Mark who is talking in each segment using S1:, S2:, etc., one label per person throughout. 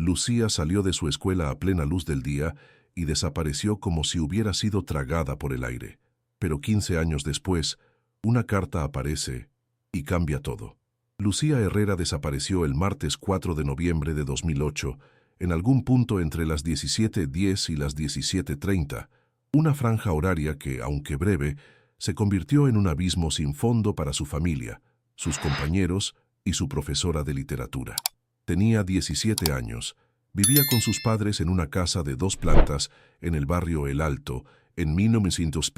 S1: Lucía salió de su escuela a plena luz del día y desapareció como si hubiera sido tragada por el aire. Pero 15 años después, una carta aparece y cambia todo. Lucía Herrera desapareció el martes 4 de noviembre de 2008, en algún punto entre las 17:10 y las 17:30, una franja horaria que, aunque breve, se convirtió en un abismo sin fondo para su familia, sus compañeros y su profesora de literatura. Tenía 17 años, vivía con sus padres en una casa de 2 plantas en el barrio El Alto, en 1900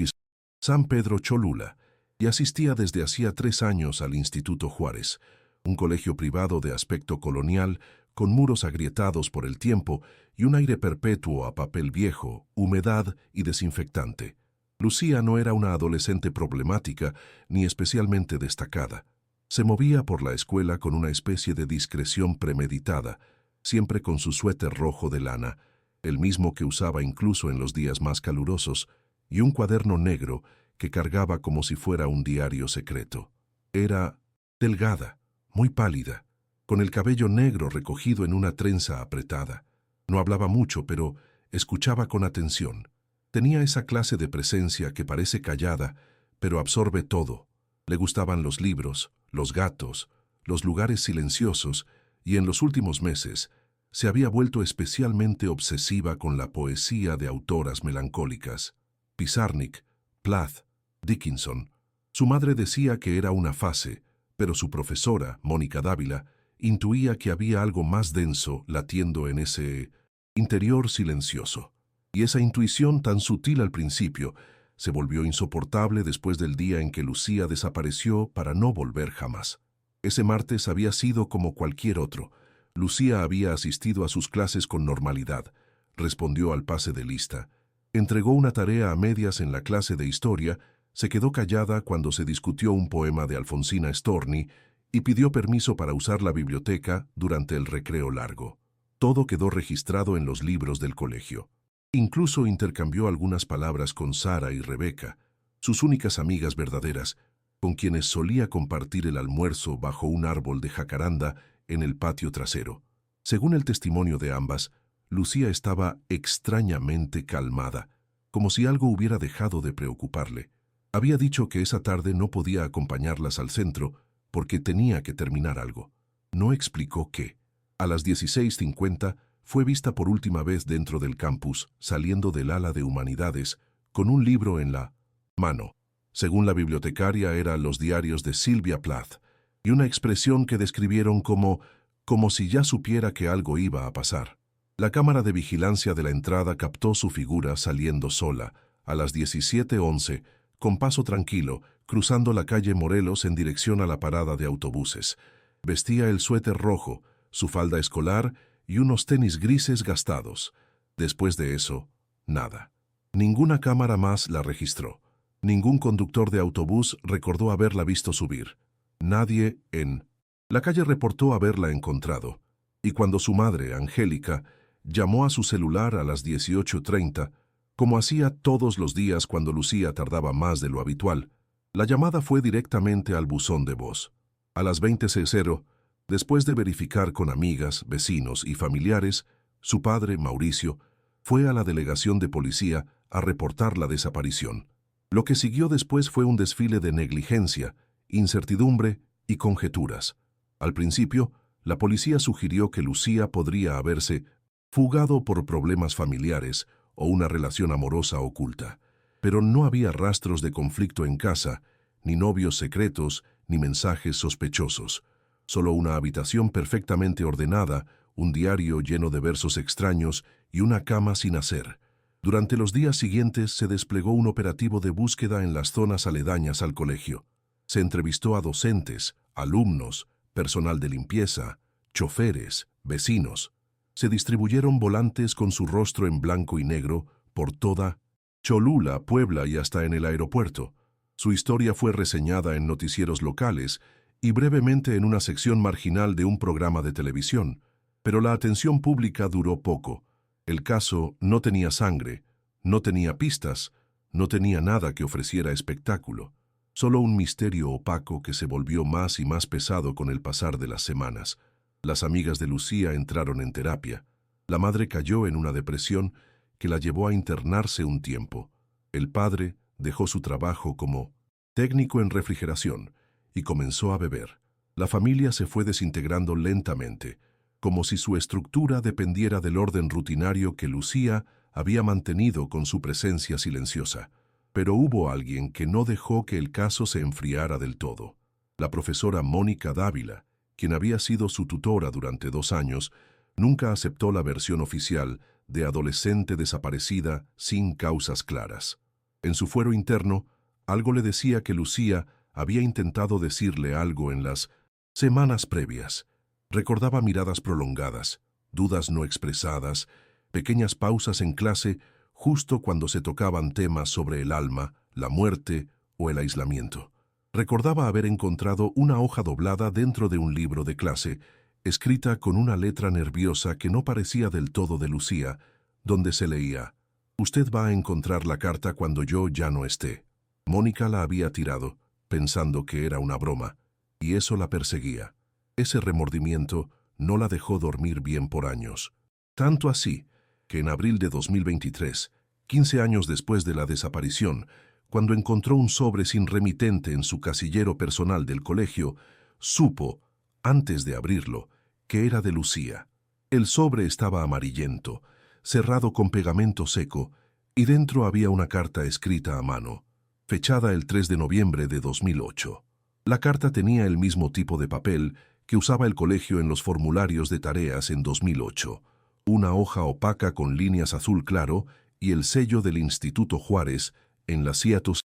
S1: San Pedro Cholula, y asistía desde hacía 3 años al Instituto Juárez, un colegio privado de aspecto colonial, con muros agrietados por el tiempo y un aire perpetuo a papel viejo, humedad y desinfectante. Lucía no era una adolescente problemática ni especialmente destacada. Se movía por la escuela con una especie de discreción premeditada, siempre con su suéter rojo de lana, el mismo que usaba incluso en los días más calurosos, y un cuaderno negro que cargaba como si fuera un diario secreto. Era delgada, muy pálida, con el cabello negro recogido en una trenza apretada. No hablaba mucho, pero escuchaba con atención. Tenía esa clase de presencia que parece callada, pero absorbe todo. Le gustaban los libros, los gatos, los lugares silenciosos, y en los últimos meses se había vuelto especialmente obsesiva con la poesía de autoras melancólicas. Pizarnik, Plath, Dickinson. Su madre decía que era una fase, pero su profesora, Mónica Dávila, intuía que había algo más denso latiendo en ese interior silencioso. Y esa intuición tan sutil al principio se volvió insoportable después del día en que Lucía desapareció para no volver jamás. Ese martes había sido como cualquier otro. Lucía había asistido a sus clases con normalidad, respondió al pase de lista, entregó una tarea a medias en la clase de historia, se quedó callada cuando se discutió un poema de Alfonsina Storni y pidió permiso para usar la biblioteca durante el recreo largo. Todo quedó registrado en los libros del colegio. Incluso intercambió algunas palabras con Sara y Rebeca, sus únicas amigas verdaderas, con quienes solía compartir el almuerzo bajo un árbol de jacaranda en el patio trasero. Según el testimonio de ambas, Lucía estaba extrañamente calmada, como si algo hubiera dejado de preocuparle. Había dicho que esa tarde no podía acompañarlas al centro porque tenía que terminar algo. No explicó qué. A las 16:50 fue vista por última vez dentro del campus, saliendo del ala de humanidades, con un libro en la mano. Según la bibliotecaria, eran los diarios de Sylvia Plath, y una expresión que describieron como si ya supiera que algo iba a pasar. La cámara de vigilancia de la entrada captó su figura saliendo sola, a las 17:11, con paso tranquilo, cruzando la calle Morelos en dirección a la parada de autobuses. Vestía el suéter rojo, su falda escolar y unos tenis grises gastados. Después de eso, nada. Ninguna cámara más la registró. Ningún conductor de autobús recordó haberla visto subir. Nadie en la calle reportó haberla encontrado. Y cuando su madre, Angélica, llamó a su celular a las 18:30, como hacía todos los días cuando Lucía tardaba más de lo habitual, la llamada fue directamente al buzón de voz. A las 20:00, después de verificar con amigas, vecinos y familiares, su padre, Mauricio, fue a la delegación de policía a reportar la desaparición. Lo que siguió después fue un desfile de negligencia, incertidumbre y conjeturas. Al principio, la policía sugirió que Lucía podría haberse fugado por problemas familiares o una relación amorosa oculta, pero no había rastros de conflicto en casa, ni novios secretos, ni mensajes sospechosos. Solo una habitación perfectamente ordenada, un diario lleno de versos extraños y una cama sin hacer. Durante los días siguientes se desplegó un operativo de búsqueda en las zonas aledañas al colegio. Se entrevistó a docentes, alumnos, personal de limpieza, choferes, vecinos. Se distribuyeron volantes con su rostro en blanco y negro por toda Cholula, Puebla y hasta en el aeropuerto. Su historia fue reseñada en noticieros locales y brevemente en una sección marginal de un programa de televisión, pero la atención pública duró poco. El caso no tenía sangre, no tenía pistas, no tenía nada que ofreciera espectáculo, solo un misterio opaco que se volvió más y más pesado con el pasar de las semanas. Las amigas de Lucía entraron en terapia. La madre cayó en una depresión que la llevó a internarse un tiempo. El padre dejó su trabajo como técnico en refrigeración y comenzó a beber. La familia se fue desintegrando lentamente, como si su estructura dependiera del orden rutinario que Lucía había mantenido con su presencia silenciosa. Pero hubo alguien que no dejó que el caso se enfriara del todo. La profesora Mónica Dávila, quien había sido su tutora durante 2 años, nunca aceptó la versión oficial de adolescente desaparecida sin causas claras. En su fuero interno, algo le decía que Lucía había intentado decirle algo en las semanas previas. Recordaba miradas prolongadas, dudas no expresadas, pequeñas pausas en clase justo cuando se tocaban temas sobre el alma, la muerte o el aislamiento. Recordaba haber encontrado una hoja doblada dentro de un libro de clase, escrita con una letra nerviosa que no parecía del todo de Lucía, donde se leía: «Usted va a encontrar la carta cuando yo ya no esté». Mónica la había tirado, pensando que era una broma, y eso la perseguía. Ese remordimiento no la dejó dormir bien por años. Tanto así que en abril de 2023, 15 años después de la desaparición, cuando encontró un sobre sin remitente en su casillero personal del colegio, supo, antes de abrirlo, que era de Lucía. El sobre estaba amarillento, cerrado con pegamento seco, y dentro había una carta escrita a mano, fechada el 3 de noviembre de 2008. La carta tenía el mismo tipo de papel que usaba el colegio en los formularios de tareas en 2008, una hoja opaca con líneas azul claro y el sello del Instituto Juárez en la ciatos,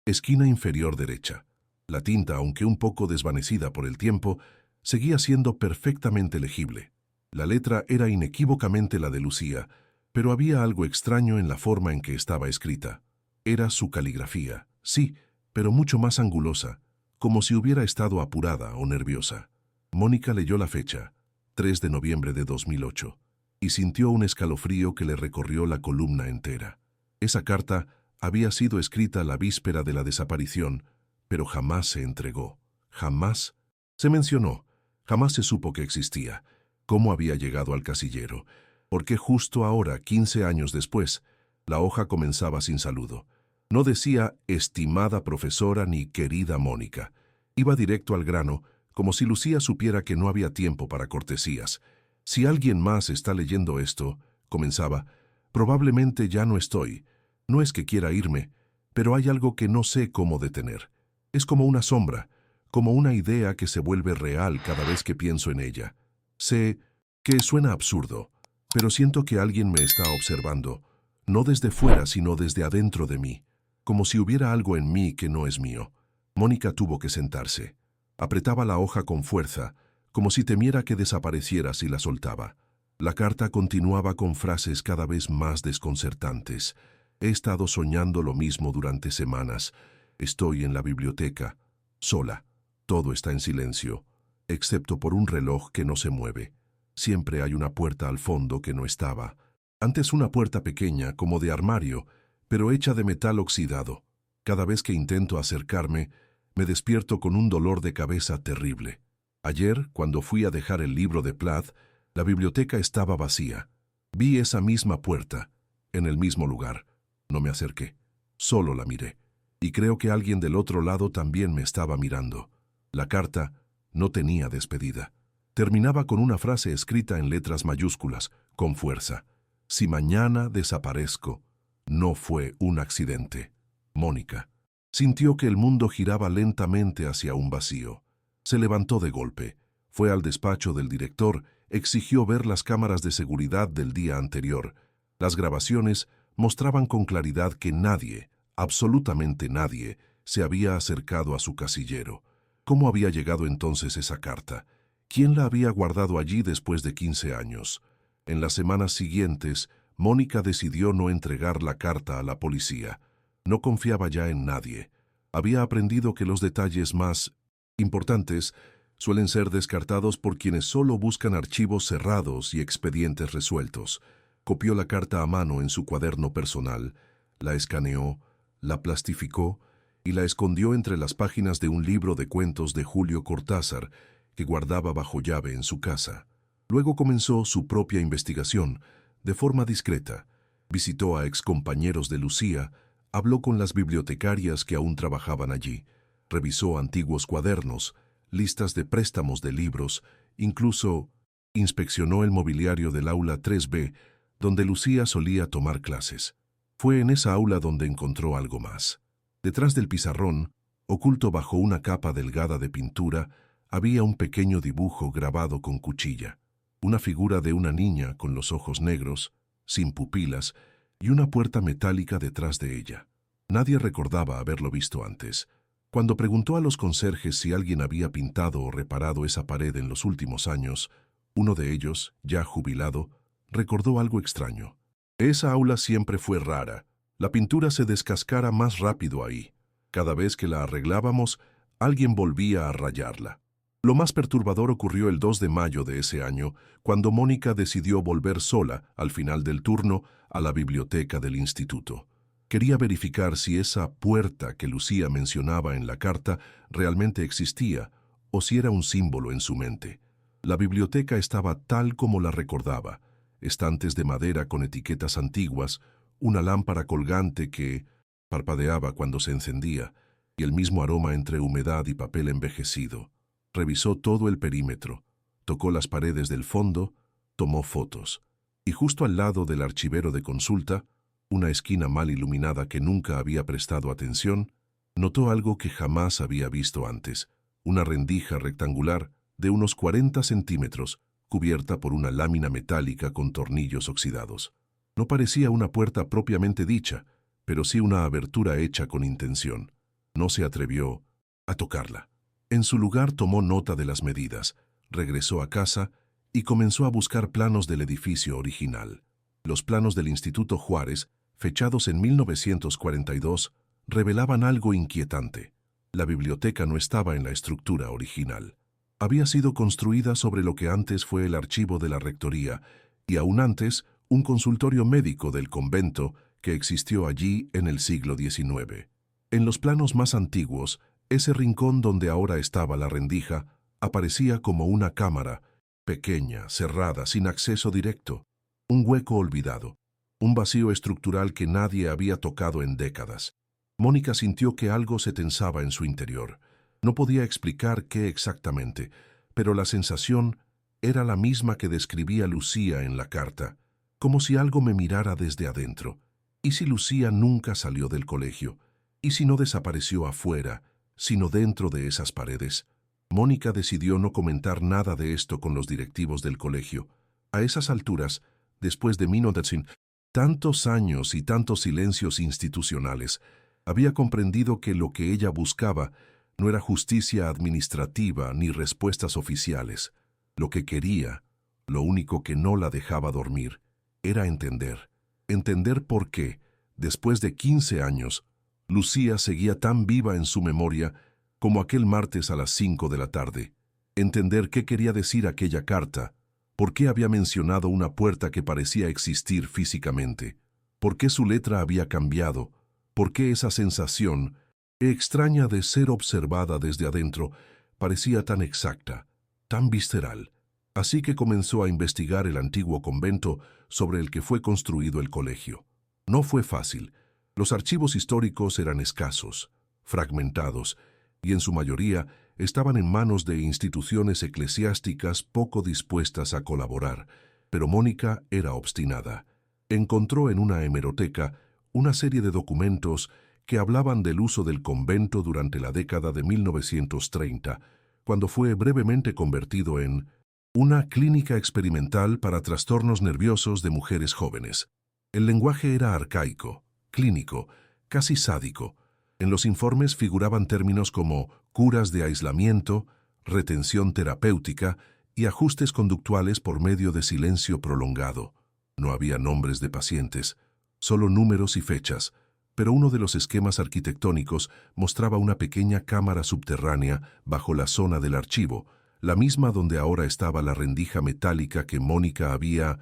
S1: esquina inferior derecha. La tinta, aunque un poco desvanecida por el tiempo, seguía siendo perfectamente legible. La letra era inequívocamente la de Lucía, pero había algo extraño en la forma en que estaba escrita. Era su caligrafía, sí, pero mucho más angulosa, como si hubiera estado apurada o nerviosa. Mónica leyó la fecha, 3 de noviembre de 2008, y sintió un escalofrío que le recorrió la columna entera. Esa carta había sido escrita la víspera de la desaparición, pero jamás se entregó. Jamás se mencionó, jamás se supo que existía, cómo había llegado al casillero, porque justo ahora, 15 años después, la hoja comenzaba sin saludo. No decía «estimada profesora» ni «querida Mónica». Iba directo al grano, como si Lucía supiera que no había tiempo para cortesías. «Si alguien más está leyendo esto», comenzaba, «probablemente ya no estoy. No es que quiera irme, pero hay algo que no sé cómo detener. Es como una sombra, como una idea que se vuelve real cada vez que pienso en ella. Sé que suena absurdo, pero siento que alguien me está observando, no desde fuera, sino desde adentro de mí, como si hubiera algo en mí que no es mío». Mónica tuvo que sentarse. Apretaba la hoja con fuerza, como si temiera que desapareciera si la soltaba. La carta continuaba con frases cada vez más desconcertantes. «He estado soñando lo mismo durante semanas. Estoy en la biblioteca, sola. Todo está en silencio, excepto por un reloj que no se mueve. Siempre hay una puerta al fondo que no estaba. Antes una puerta pequeña, como de armario, pero hecha de metal oxidado. Cada vez que intento acercarme, me despierto con un dolor de cabeza terrible. Ayer, cuando fui a dejar el libro de Plath, la biblioteca estaba vacía. Vi esa misma puerta, en el mismo lugar. No me acerqué, solo la miré. Y creo que alguien del otro lado también me estaba mirando. La carta no tenía despedida. Terminaba con una frase escrita en letras mayúsculas, con fuerza. «Si mañana desaparezco, no fue un accidente. Mónica». Sintió que el mundo giraba lentamente hacia un vacío. Se levantó de golpe, fue al despacho del director, exigió ver las cámaras de seguridad del día anterior. Las grabaciones mostraban con claridad que nadie, absolutamente nadie, se había acercado a su casillero. ¿Cómo había llegado entonces esa carta? ¿Quién la había guardado allí después de 15 años? En las semanas siguientes, Mónica decidió no entregar la carta a la policía. No confiaba ya en nadie. Había aprendido que los detalles más importantes suelen ser descartados por quienes solo buscan archivos cerrados y expedientes resueltos. Copió la carta a mano en su cuaderno personal, la escaneó, la plastificó y la escondió entre las páginas de un libro de cuentos de Julio Cortázar que guardaba bajo llave en su casa. Luego comenzó su propia investigación, de forma discreta. Visitó a excompañeros de Lucía, habló con las bibliotecarias que aún trabajaban allí, revisó antiguos cuadernos, listas de préstamos de libros, incluso inspeccionó el mobiliario del aula 3B, donde Lucía solía tomar clases. Fue en esa aula donde encontró algo más. Detrás del pizarrón, oculto bajo una capa delgada de pintura, había un pequeño dibujo grabado con cuchilla. Una figura de una niña con los ojos negros, sin pupilas, y una puerta metálica detrás de ella. Nadie recordaba haberlo visto antes. Cuando preguntó a los conserjes si alguien había pintado o reparado esa pared en los últimos años, uno de ellos, ya jubilado, recordó algo extraño. Esa aula siempre fue rara. La pintura se descascara más rápido ahí. Cada vez que la arreglábamos, alguien volvía a rayarla. Lo más perturbador ocurrió el 2 de mayo de ese año, cuando Mónica decidió volver sola, al final del turno, a la biblioteca del instituto. Quería verificar si esa puerta que Lucía mencionaba en la carta realmente existía, o si era un símbolo en su mente. La biblioteca estaba tal como la recordaba: estantes de madera con etiquetas antiguas, una lámpara colgante que parpadeaba cuando se encendía, y el mismo aroma entre humedad y papel envejecido. Revisó todo el perímetro, tocó las paredes del fondo, tomó fotos, y justo al lado del archivero de consulta, una esquina mal iluminada que nunca había prestado atención, notó algo que jamás había visto antes: una rendija rectangular de unos 40 centímetros, cubierta por una lámina metálica con tornillos oxidados. No parecía una puerta propiamente dicha, pero sí una abertura hecha con intención. No se atrevió a tocarla. En su lugar tomó nota de las medidas, regresó a casa y comenzó a buscar planos del edificio original. Los planos del Instituto Juárez, fechados en 1942, revelaban algo inquietante. La biblioteca no estaba en la estructura original. Había sido construida sobre lo que antes fue el archivo de la rectoría y aún antes un consultorio médico del convento que existió allí en el siglo XIX. En los planos más antiguos, ese rincón donde ahora estaba la rendija aparecía como una cámara, pequeña, cerrada, sin acceso directo, un hueco olvidado, un vacío estructural que nadie había tocado en décadas. Mónica sintió que algo se tensaba en su interior. No podía explicar qué exactamente, pero la sensación era la misma que describía Lucía en la carta, como si algo me mirara desde adentro. ¿Y si Lucía nunca salió del colegio? ¿Y si no desapareció afuera, sino dentro de esas paredes? Mónica decidió no comentar nada de esto con los directivos del colegio. A esas alturas, después de 1900, tantos años y tantos silencios institucionales, había comprendido que lo que ella buscaba no era justicia administrativa ni respuestas oficiales. Lo que quería, lo único que no la dejaba dormir, era entender. Entender por qué, después de 15 años, Lucía seguía tan viva en su memoria como aquel martes a las 5 de la tarde. Entender qué quería decir aquella carta, por qué había mencionado una puerta que parecía existir físicamente, por qué su letra había cambiado, por qué esa sensación, extraña de ser observada desde adentro, parecía tan exacta, tan visceral. Así que comenzó a investigar el antiguo convento sobre el que fue construido el colegio. No fue fácil. Los archivos históricos eran escasos, fragmentados, y en su mayoría estaban en manos de instituciones eclesiásticas poco dispuestas a colaborar, pero Mónica era obstinada. Encontró en una hemeroteca una serie de documentos que hablaban del uso del convento durante la década de 1930, cuando fue brevemente convertido en una clínica experimental para trastornos nerviosos de mujeres jóvenes. El lenguaje era arcaico, clínico, casi sádico. En los informes figuraban términos como curas de aislamiento, retención terapéutica y ajustes conductuales por medio de silencio prolongado. No había nombres de pacientes, solo números y fechas, pero uno de los esquemas arquitectónicos mostraba una pequeña cámara subterránea bajo la zona del archivo, la misma donde ahora estaba la rendija metálica que Mónica había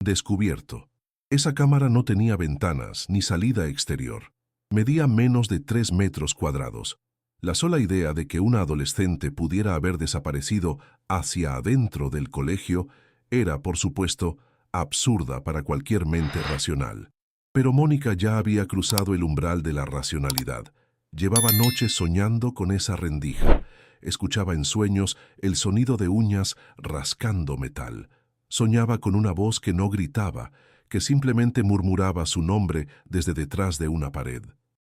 S1: descubierto. Esa cámara no tenía ventanas ni salida exterior. Medía menos de 3 metros cuadrados. La sola idea de que una adolescente pudiera haber desaparecido hacia adentro del colegio Era, por supuesto, absurda para cualquier mente racional. Pero Mónica ya había cruzado el umbral de la racionalidad. Llevaba noches soñando con esa rendija. Escuchaba en sueños el sonido de uñas rascando metal. Soñaba con una voz que no gritaba, que simplemente murmuraba su nombre desde detrás de una pared.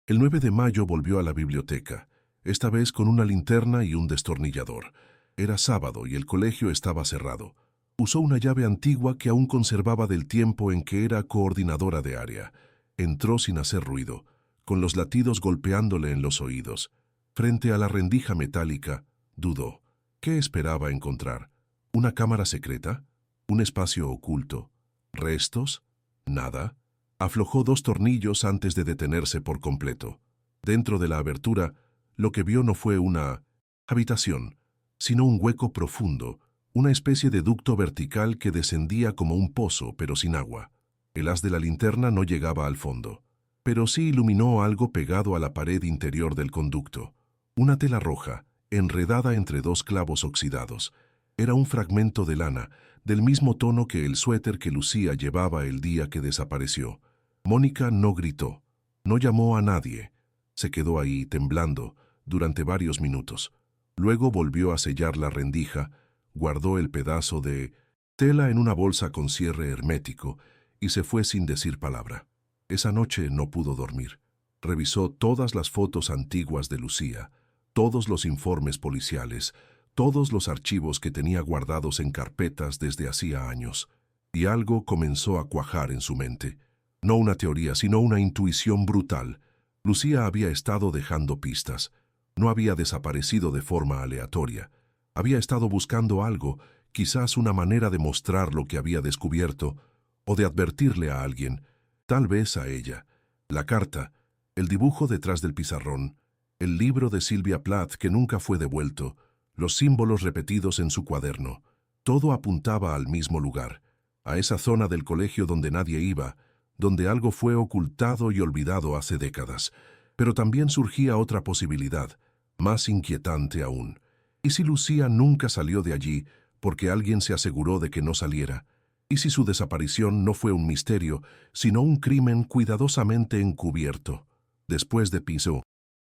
S1: El 9 de mayo volvió a la biblioteca, esta vez con una linterna y un destornillador. Era sábado y el colegio estaba cerrado. Usó una llave antigua que aún conservaba del tiempo en que era coordinadora de área. Entró sin hacer ruido, con los latidos golpeándole en los oídos. Frente a la rendija metálica, dudó. ¿Qué esperaba encontrar? ¿Una cámara secreta? ¿Un espacio oculto? ¿Restos? Nada. Aflojó 2 tornillos antes de detenerse por completo. Dentro de la abertura, lo que vio no fue una habitación, sino un hueco profundo, una especie de ducto vertical que descendía como un pozo, pero sin agua. El haz de la linterna no llegaba al fondo, pero sí iluminó algo pegado a la pared interior del conducto. Una tela roja, enredada entre 2 clavos oxidados. Era un fragmento de lana, del mismo tono que el suéter que Lucía llevaba el día que desapareció. Mónica no gritó, no llamó a nadie. Se quedó ahí, temblando, durante varios minutos. Luego volvió a sellar la rendija, guardó el pedazo de tela en una bolsa con cierre hermético y se fue sin decir palabra. Esa noche no pudo dormir. Revisó todas las fotos antiguas de Lucía, todos los informes policiales, todos los archivos que tenía guardados en carpetas desde hacía años, y algo comenzó a cuajar en su mente. No una teoría, sino una intuición brutal. Lucía había estado dejando pistas. No había desaparecido de forma aleatoria. Había estado buscando algo, quizás una manera de mostrar lo que había descubierto, o de advertirle a alguien, tal vez a ella. La carta, el dibujo detrás del pizarrón, el libro de Sylvia Plath que nunca fue devuelto, los símbolos repetidos en su cuaderno, todo apuntaba al mismo lugar, a esa zona del colegio donde nadie iba, donde algo fue ocultado y olvidado hace décadas. Pero también surgía otra posibilidad, más inquietante aún. ¿Y si Lucía nunca salió de allí porque alguien se aseguró de que no saliera? ¿Y si su desaparición no fue un misterio, sino un crimen cuidadosamente encubierto? Después de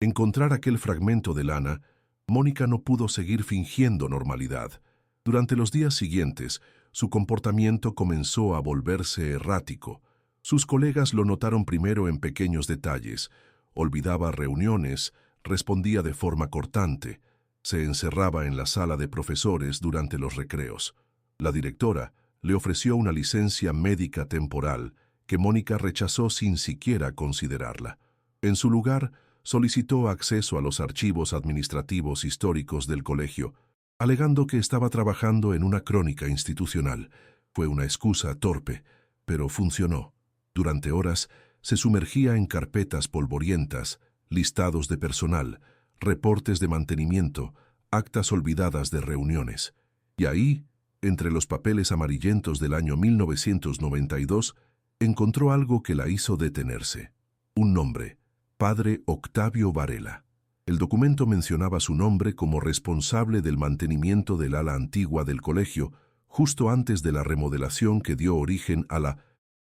S1: encontrar aquel fragmento de lana, Mónica no pudo seguir fingiendo normalidad. Durante los días siguientes, su comportamiento comenzó a volverse errático. Sus colegas lo notaron primero en pequeños detalles. Olvidaba reuniones, respondía de forma cortante, se encerraba en la sala de profesores durante los recreos. La directora le ofreció una licencia médica temporal que Mónica rechazó sin siquiera considerarla. En su lugar, solicitó acceso a los archivos administrativos históricos del colegio, alegando que estaba trabajando en una crónica institucional. Fue una excusa torpe, pero funcionó. Durante horas se sumergía en carpetas polvorientas, listados de personal, reportes de mantenimiento, actas olvidadas de reuniones. Y ahí, entre los papeles amarillentos del año 1992, encontró algo que la hizo detenerse. Un nombre: Padre Octavio Varela. El documento mencionaba su nombre como responsable del mantenimiento del ala antigua del colegio, justo antes de la remodelación que dio origen a la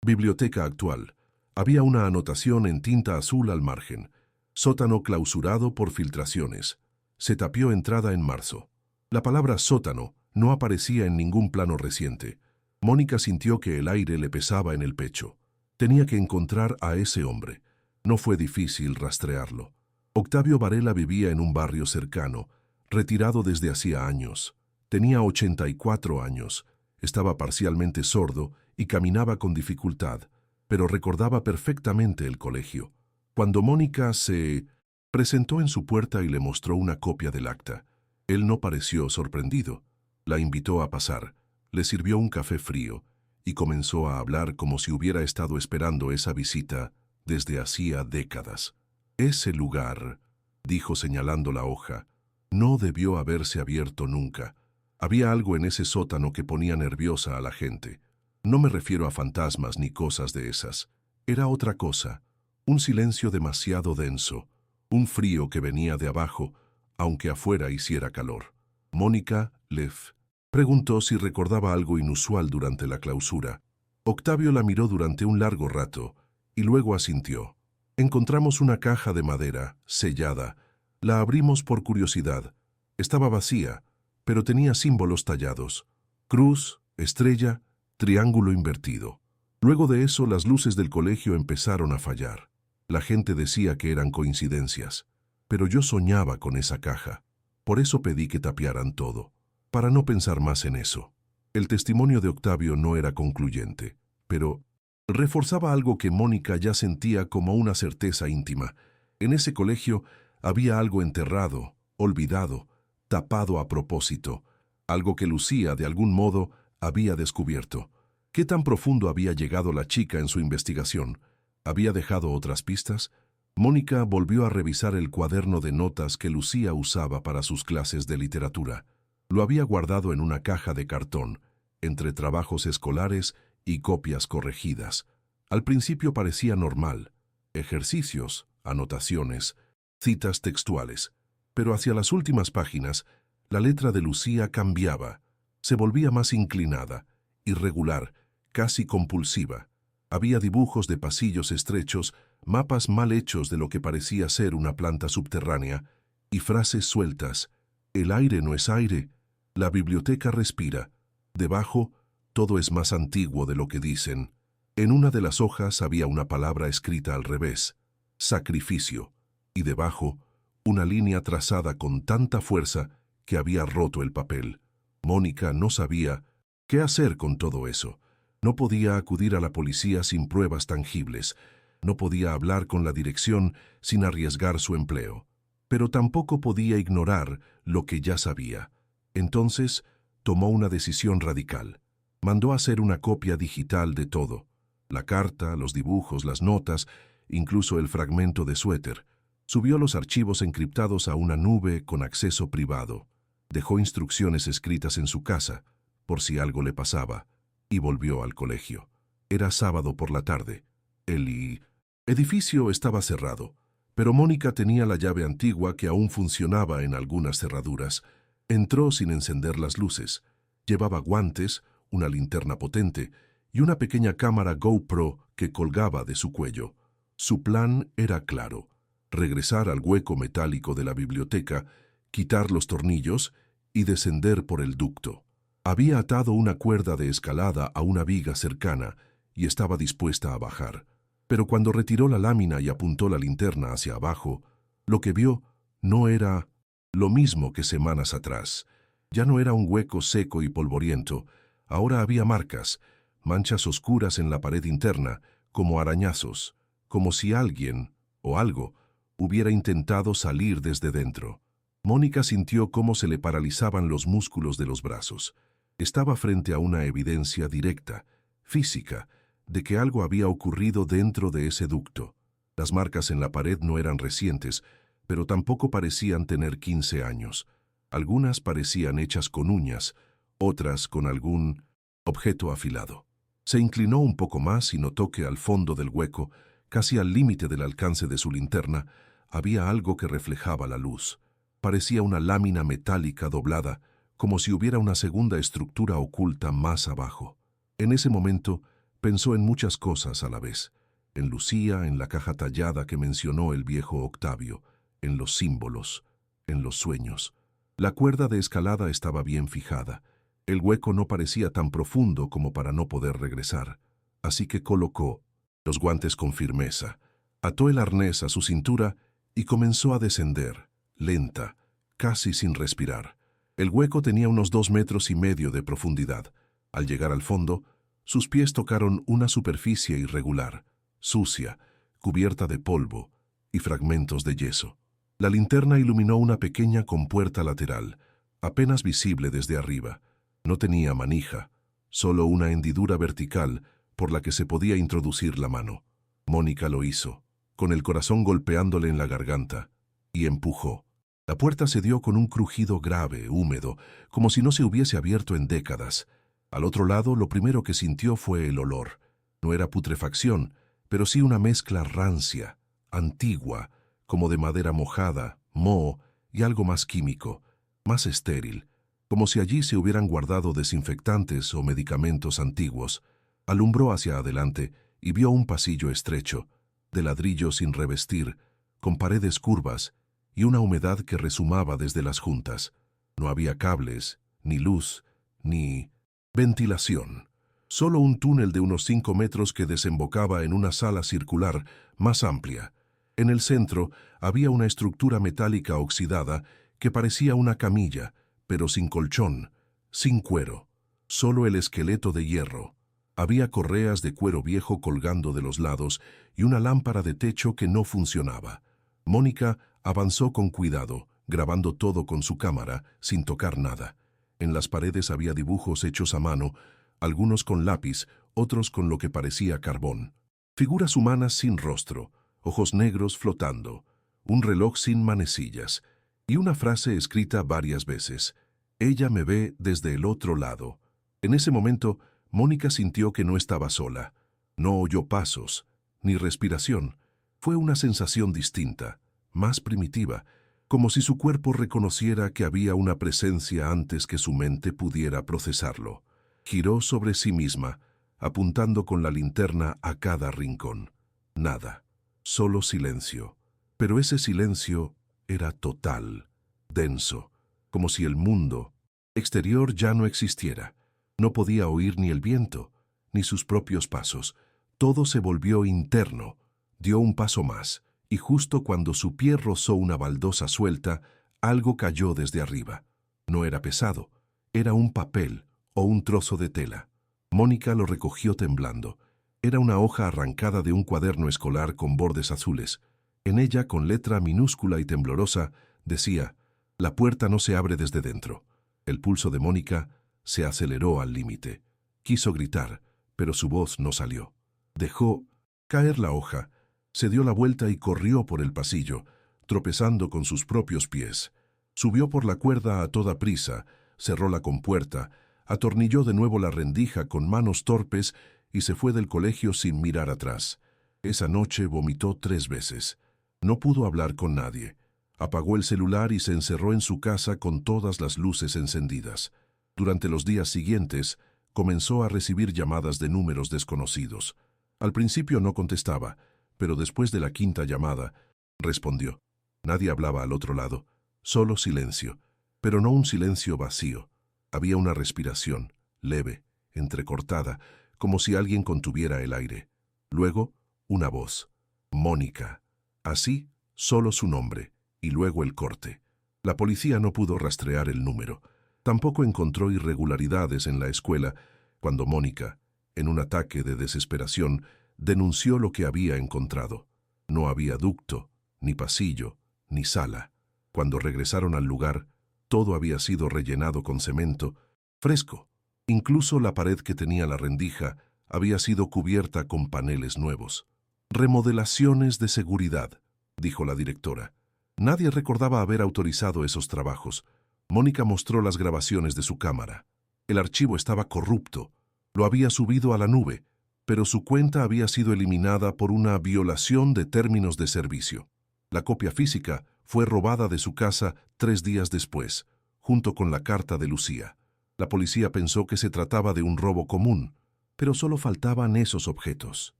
S1: biblioteca actual. Había una anotación en tinta azul al margen: sótano clausurado por filtraciones. Se tapió entrada en marzo. La palabra sótano no aparecía en ningún plano reciente. Mónica sintió que el aire le pesaba en el pecho. Tenía que encontrar a ese hombre. No fue difícil rastrearlo. Octavio Varela vivía en un barrio cercano, retirado desde hacía años. Tenía 84 años, estaba parcialmente sordo y caminaba con dificultad, pero recordaba perfectamente el colegio. Cuando Mónica se presentó en su puerta y le mostró una copia del acta, él no pareció sorprendido. La invitó a pasar, le sirvió un café frío y comenzó a hablar como si hubiera estado esperando esa visita desde hacía décadas. Ese lugar, dijo señalando la hoja, no debió haberse abierto nunca. Había algo en ese sótano que ponía nerviosa a la gente. No me refiero a fantasmas ni cosas de esas. Era otra cosa, un silencio demasiado denso, un frío que venía de abajo, aunque afuera hiciera calor. Mónica Leff Preguntó si recordaba algo inusual durante la clausura. Octavio la miró durante un largo rato y luego asintió. Encontramos una caja de madera, sellada. La abrimos por curiosidad. Estaba vacía, pero tenía símbolos tallados. Cruz, estrella, triángulo invertido. Luego de eso, las luces del colegio empezaron a fallar. La gente decía que eran coincidencias, pero yo soñaba con esa caja. Por eso pedí que tapiaran todo, para no pensar más en eso. El testimonio de Octavio no era concluyente, pero reforzaba algo que Mónica ya sentía como una certeza íntima. En ese colegio había algo enterrado, olvidado, tapado a propósito, algo que Lucía, de algún modo, había descubierto. ¿Qué tan profundo había llegado la chica en su investigación? ¿Había dejado otras pistas? Mónica volvió a revisar el cuaderno de notas que Lucía usaba para sus clases de literatura. Lo había guardado en una caja de cartón, entre trabajos escolares y copias corregidas. Al principio parecía normal. Ejercicios, anotaciones, citas textuales. Pero hacia las últimas páginas, la letra de Lucía cambiaba. Se volvía más inclinada, irregular, casi compulsiva. Había dibujos de pasillos estrechos, mapas mal hechos de lo que parecía ser una planta subterránea, y frases sueltas. El aire no es aire, la biblioteca respira. Debajo, todo es más antiguo de lo que dicen. En una de las hojas había una palabra escrita al revés, sacrificio, y debajo, una línea trazada con tanta fuerza que había roto el papel. Mónica no sabía qué hacer con todo eso. No podía acudir a la policía sin pruebas tangibles. No podía hablar con la dirección sin arriesgar su empleo. Pero tampoco podía ignorar lo que ya sabía. Entonces, tomó una decisión radical. Mandó hacer una copia digital de todo. La carta, los dibujos, las notas, incluso el fragmento de suéter. Subió los archivos encriptados a una nube con acceso privado. Dejó instrucciones escritas en su casa, por si algo le pasaba, y volvió al colegio. Era sábado por la tarde. El edificio estaba cerrado, pero Mónica tenía la llave antigua que aún funcionaba en algunas cerraduras. Entró sin encender las luces. Llevaba guantes, una linterna potente y una pequeña cámara GoPro que colgaba de su cuello. Su plan era claro: regresar al hueco metálico de la biblioteca, quitar los tornillos y descender por el ducto. Había atado una cuerda de escalada a una viga cercana y estaba dispuesta a bajar. Pero cuando retiró la lámina y apuntó la linterna hacia abajo, lo que vio no era lo mismo que semanas atrás. Ya no era un hueco seco y polvoriento. Ahora había marcas, manchas oscuras en la pared interna, como arañazos, como si alguien o algo hubiera intentado salir desde dentro. Mónica sintió cómo se le paralizaban los músculos de los brazos. Estaba frente a una evidencia directa, física, de que algo había ocurrido dentro de ese ducto. Las marcas en la pared no eran recientes, pero tampoco parecían tener 15 años. Algunas parecían hechas con uñas, otras con algún objeto afilado. Se inclinó un poco más y notó que al fondo del hueco, casi al límite del alcance de su linterna, había algo que reflejaba la luz. Parecía una lámina metálica doblada, como si hubiera una segunda estructura oculta más abajo. En ese momento, pensó en muchas cosas a la vez. En Lucía, en la caja tallada que mencionó el viejo Octavio, en los símbolos, en los sueños. La cuerda de escalada estaba bien fijada. El hueco no parecía tan profundo como para no poder regresar. Así que colocó los guantes con firmeza, ató el arnés a su cintura y comenzó a descender, lenta, casi sin respirar. El hueco tenía unos 2,5 metros de profundidad. Al llegar al fondo, sus pies tocaron una superficie irregular, sucia, cubierta de polvo y fragmentos de yeso. La linterna iluminó una pequeña compuerta lateral, apenas visible desde arriba. No tenía manija, solo una hendidura vertical por la que se podía introducir la mano. Mónica lo hizo, con el corazón golpeándole en la garganta, y empujó. La puerta se dio con un crujido grave, húmedo, como si no se hubiese abierto en décadas. Al otro lado, lo primero que sintió fue el olor. No era putrefacción, pero sí una mezcla rancia, antigua, como de madera mojada, moho y algo más químico, más estéril. como si allí se hubieran guardado desinfectantes o medicamentos antiguos. Alumbró hacia adelante y vio un pasillo estrecho, de ladrillo sin revestir, con paredes curvas y una humedad que rezumaba desde las juntas. No había cables, ni luz, ni ventilación. Solo un túnel de unos 5 metros que desembocaba en una sala circular más amplia. En el centro había una estructura metálica oxidada que parecía una camilla, pero sin colchón, sin cuero, solo el esqueleto de hierro. Había correas de cuero viejo colgando de los lados y una lámpara de techo que no funcionaba. Mónica avanzó con cuidado, grabando todo con su cámara, sin tocar nada. En las paredes había dibujos hechos a mano, algunos con lápiz, otros con lo que parecía carbón. Figuras humanas sin rostro, ojos negros flotando, un reloj sin manecillas y una frase escrita varias veces. Ella me ve desde el otro lado. En ese momento, Mónica sintió que no estaba sola. No oyó pasos, ni respiración. Fue una sensación distinta, más primitiva, como si su cuerpo reconociera que había una presencia antes que su mente pudiera procesarlo. Giró sobre sí misma, apuntando con la linterna a cada rincón. Nada, solo silencio. Pero ese silencio era total, denso, como si el mundo exterior ya no existiera. No podía oír ni el viento, ni sus propios pasos. Todo se volvió interno. Dio un paso más, y justo cuando su pie rozó una baldosa suelta, algo cayó desde arriba. No era pesado, era un papel o un trozo de tela. Mónica lo recogió temblando. Era una hoja arrancada de un cuaderno escolar con bordes azules. En ella, con letra minúscula y temblorosa, decía: «La puerta no se abre desde dentro». El pulso de Mónica se aceleró al límite. Quiso gritar, pero su voz no salió. Dejó caer la hoja, se dio la vuelta y corrió por el pasillo, tropezando con sus propios pies. Subió por la cuerda a toda prisa, cerró la compuerta, atornilló de nuevo la rendija con manos torpes y se fue del colegio sin mirar atrás. Esa noche vomitó 3 veces. No pudo hablar con nadie. Apagó el celular y se encerró en su casa con todas las luces encendidas. Durante los días siguientes, comenzó a recibir llamadas de números desconocidos. Al principio no contestaba, pero después de la 5ª llamada, respondió. Nadie hablaba al otro lado, solo silencio, pero no un silencio vacío. Había una respiración, leve, entrecortada, como si alguien contuviera el aire. Luego, una voz. Mónica. Así, solo su nombre, y luego el corte. La policía no pudo rastrear el número. Tampoco encontró irregularidades en la escuela cuando Mónica, en un ataque de desesperación, denunció lo que había encontrado. No había ducto, ni pasillo, ni sala. Cuando regresaron al lugar, todo había sido rellenado con cemento fresco. Incluso la pared que tenía la rendija había sido cubierta con paneles nuevos. «Remodelaciones de seguridad», dijo la directora. Nadie recordaba haber autorizado esos trabajos. Mónica mostró las grabaciones de su cámara. El archivo estaba corrupto. Lo había subido a la nube, pero su cuenta había sido eliminada por una violación de términos de servicio. La copia física fue robada de su casa 3 días después, junto con la carta de Lucía. La policía pensó que se trataba de un robo común, pero solo faltaban esos objetos.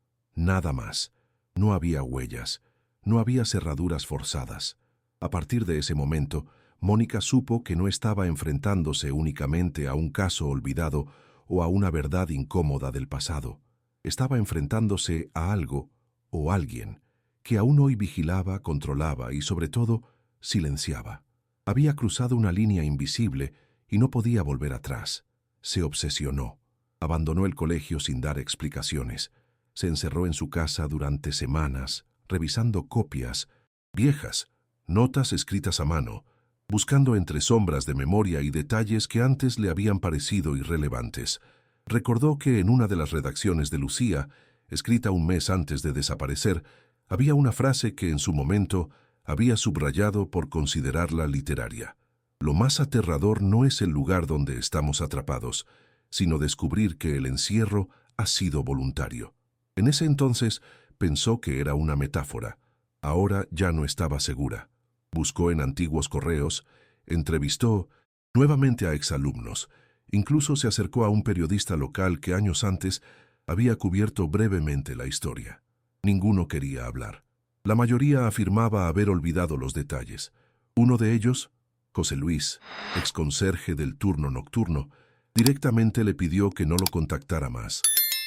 S1: Nada más. No había huellas, no había cerraduras forzadas. A partir de ese momento, Mónica supo que no estaba enfrentándose únicamente a un caso olvidado o a una verdad incómoda del pasado. Estaba enfrentándose a algo o alguien que aún hoy vigilaba, controlaba y, sobre todo, silenciaba. Había cruzado una línea invisible y no podía volver atrás. Se obsesionó. Abandonó el colegio sin dar explicaciones. Se encerró en su casa durante semanas, revisando copias viejas, notas escritas a mano, buscando entre sombras de memoria y detalles que antes le habían parecido irrelevantes. Recordó que en una de las redacciones de Lucía, escrita un mes antes de desaparecer, había una frase que en su momento había subrayado por considerarla literaria. Lo más aterrador no es el lugar donde estamos atrapados, sino descubrir que el encierro ha sido voluntario. En ese entonces pensó que era una metáfora. Ahora ya no estaba segura. Buscó en antiguos correos, entrevistó nuevamente a exalumnos. Incluso se acercó a un periodista local que años antes había cubierto brevemente la historia. Ninguno quería hablar. La mayoría afirmaba haber olvidado los detalles. Uno de ellos, José Luis, exconserje del turno nocturno, directamente le pidió que no lo contactara más.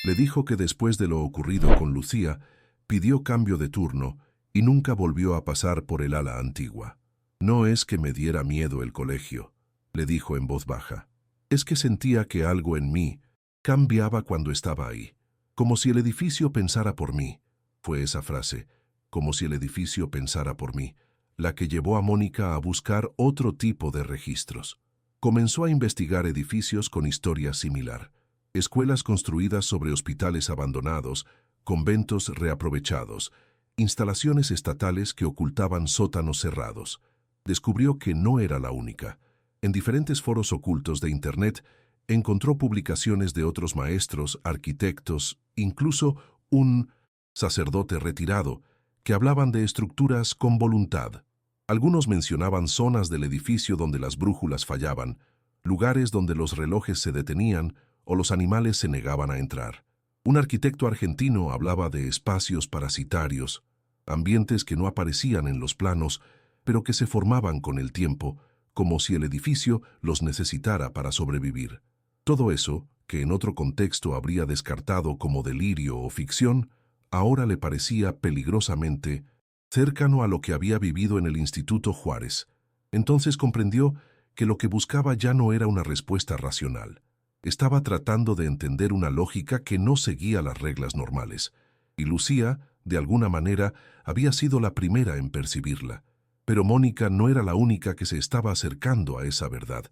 S1: Le dijo que después de lo ocurrido con Lucía, pidió cambio de turno y nunca volvió a pasar por el ala antigua. No es que me diera miedo el colegio, le dijo en voz baja. Es que sentía que algo en mí cambiaba cuando estaba ahí. Como si el edificio pensara por mí. Fue esa frase, como si el edificio pensara por mí, la que llevó a Mónica a buscar otro tipo de registros. Comenzó a investigar edificios con historia similar. Escuelas construidas sobre hospitales abandonados, conventos reaprovechados, instalaciones estatales que ocultaban sótanos cerrados. Descubrió que no era la única. En diferentes foros ocultos de Internet encontró publicaciones de otros maestros, arquitectos, incluso un sacerdote retirado, que hablaban de estructuras con voluntad. Algunos mencionaban zonas del edificio donde las brújulas fallaban, lugares donde los relojes se detenían o los animales se negaban a entrar. Un arquitecto argentino hablaba de espacios parasitarios, ambientes que no aparecían en los planos, pero que se formaban con el tiempo, como si el edificio los necesitara para sobrevivir. Todo eso, que en otro contexto habría descartado como delirio o ficción, ahora le parecía peligrosamente cercano a lo que había vivido en el Instituto Juárez. Entonces comprendió que lo que buscaba ya no era una respuesta racional. Estaba tratando de entender una lógica que no seguía las reglas normales, y Lucía, de alguna manera, había sido la primera en percibirla. Pero Mónica no era la única que se estaba acercando a esa verdad.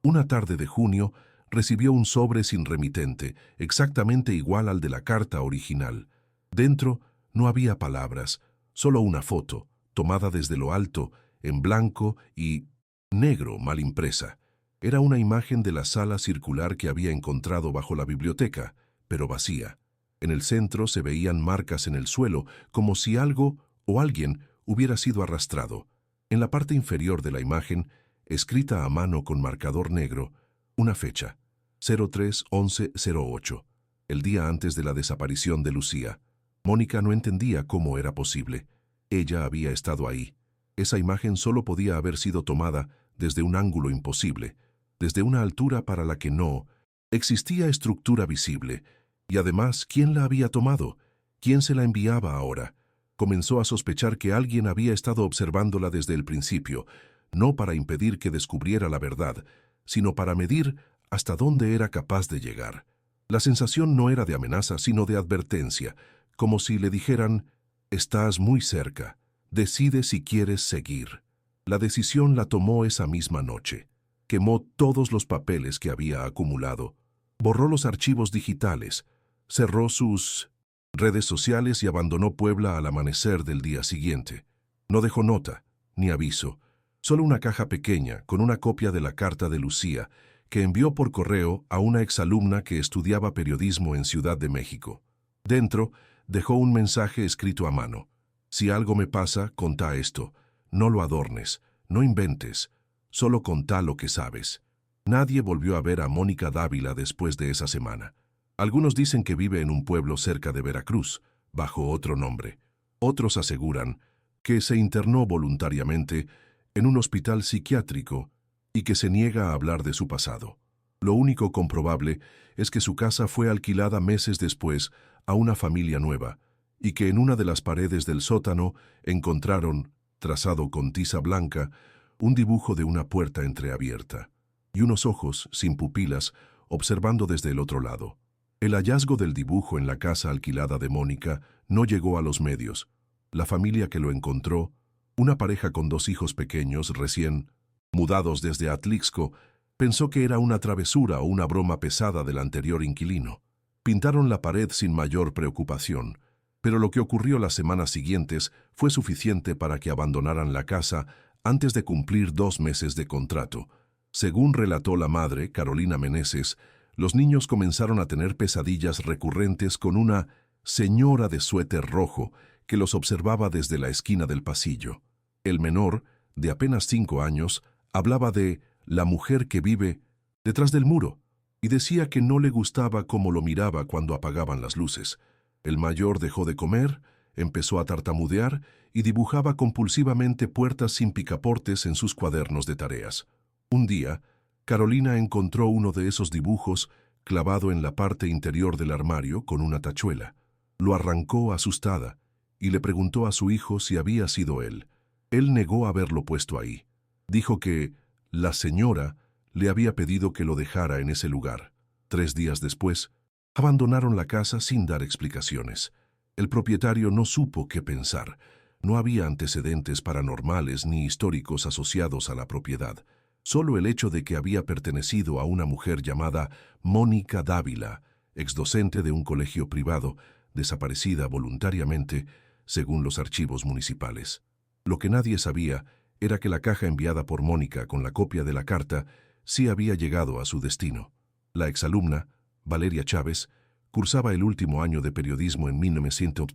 S1: Una tarde de junio, recibió un sobre sin remitente, exactamente igual al de la carta original. Dentro no había palabras, solo una foto, tomada desde lo alto, en blanco y negro mal impresa. Era una imagen de la sala circular que había encontrado bajo la biblioteca, pero vacía. En el centro se veían marcas en el suelo, como si algo o alguien hubiera sido arrastrado. En la parte inferior de la imagen, escrita a mano con marcador negro, una fecha, 03-11-08, el día antes de la desaparición de Lucía. Mónica no entendía cómo era posible. Ella había estado ahí. Esa imagen solo podía haber sido tomada desde un ángulo imposible, desde una altura para la que no existía estructura visible. Y además, ¿quién la había tomado? ¿Quién se la enviaba ahora? Comenzó a sospechar que alguien había estado observándola desde el principio, no para impedir que descubriera la verdad, sino para medir hasta dónde era capaz de llegar. La sensación no era de amenaza, sino de advertencia, como si le dijeran, estás muy cerca, decide si quieres seguir. La decisión la tomó esa misma noche. Quemó todos los papeles que había acumulado, borró los archivos digitales, cerró sus redes sociales y abandonó Puebla al amanecer del día siguiente. No dejó nota, ni aviso, solo una caja pequeña con una copia de la carta de Lucía, que envió por correo a una exalumna que estudiaba periodismo en Ciudad de México. Dentro, dejó un mensaje escrito a mano. Si algo me pasa, contá esto. No lo adornes, no inventes, solo contá lo que sabes. Nadie volvió a ver a Mónica Dávila después de esa semana. Algunos dicen que vive en un pueblo cerca de Veracruz, bajo otro nombre. Otros aseguran que se internó voluntariamente en un hospital psiquiátrico y que se niega a hablar de su pasado. Lo único comprobable es que su casa fue alquilada meses después a una familia nueva y que en una de las paredes del sótano encontraron, trazado con tiza blanca, un dibujo de una puerta entreabierta y unos ojos, sin pupilas, observando desde el otro lado. El hallazgo del dibujo en la casa alquilada de Mónica no llegó a los medios. La familia que lo encontró, una pareja con 2 hijos pequeños recién mudados desde Atlixco, pensó que era una travesura o una broma pesada del anterior inquilino. Pintaron la pared sin mayor preocupación, pero lo que ocurrió las semanas siguientes fue suficiente para que abandonaran la casa antes de cumplir 2 meses de contrato. Según relató la madre, Carolina Meneses, los niños comenzaron a tener pesadillas recurrentes con una señora de suéter rojo que los observaba desde la esquina del pasillo. El menor, de apenas 5 años, hablaba de la mujer que vive detrás del muro, y decía que no le gustaba cómo lo miraba cuando apagaban las luces. El mayor dejó de comer, empezó a tartamudear y dibujaba compulsivamente puertas sin picaportes en sus cuadernos de tareas. Un día, Carolina encontró uno de esos dibujos clavado en la parte interior del armario con una tachuela. Lo arrancó asustada y le preguntó a su hijo si había sido él. Él negó haberlo puesto ahí. Dijo que la señora le había pedido que lo dejara en ese lugar. 3 días después, abandonaron la casa sin dar explicaciones. El propietario no supo qué pensar. No había antecedentes paranormales ni históricos asociados a la propiedad. Solo el hecho de que había pertenecido a una mujer llamada Mónica Dávila, exdocente de un colegio privado, desaparecida voluntariamente, según los archivos municipales. Lo que nadie sabía era que la caja enviada por Mónica con la copia de la carta sí había llegado a su destino. La exalumna, Valeria Chávez, cursaba el último año de periodismo en 1900,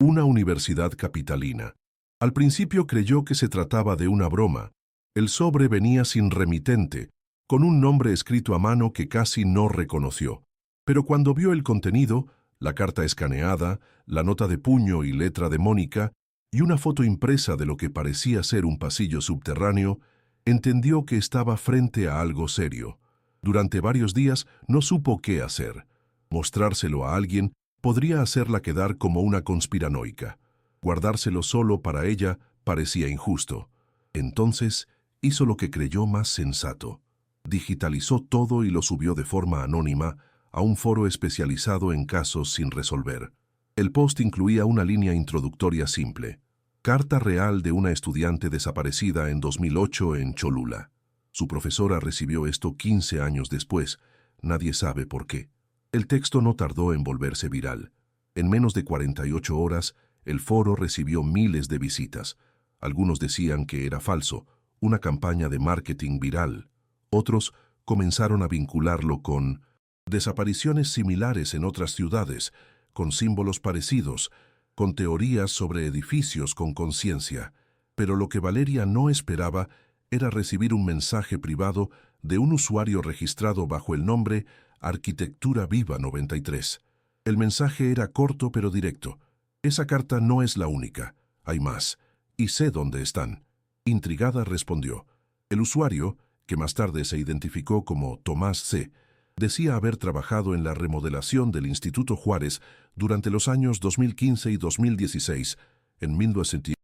S1: una universidad capitalina. Al principio creyó que se trataba de una broma. El sobre venía sin remitente, con un nombre escrito a mano que casi no reconoció. Pero cuando vio el contenido, la carta escaneada, la nota de puño y letra de Mónica, y una foto impresa de lo que parecía ser un pasillo subterráneo, entendió que estaba frente a algo serio. Durante varios días no supo qué hacer. Mostrárselo a alguien podría hacerla quedar como una conspiranoica. Guardárselo solo para ella parecía injusto. Entonces hizo lo que creyó más sensato. Digitalizó todo y lo subió de forma anónima a un foro especializado en casos sin resolver. El post incluía una línea introductoria simple. Carta real de una estudiante desaparecida en 2008 en Cholula. Su profesora recibió esto 15 años después. Nadie sabe por qué. El texto no tardó en volverse viral. En menos de 48 horas, el foro recibió miles de visitas. Algunos decían que era falso, una campaña de marketing viral. Otros comenzaron a vincularlo con desapariciones similares en otras ciudades, con símbolos parecidos, con teorías sobre edificios con conciencia. Pero lo que Valeria no esperaba era recibir un mensaje privado de un usuario registrado bajo el nombre Arquitectura Viva 93. El mensaje era corto pero directo. Esa carta no es la única. Hay más. Y sé dónde están. Intrigada respondió. El usuario, que más tarde se identificó como Tomás C., decía haber trabajado en la remodelación del Instituto Juárez durante los años 2015 y 2016, en 1900,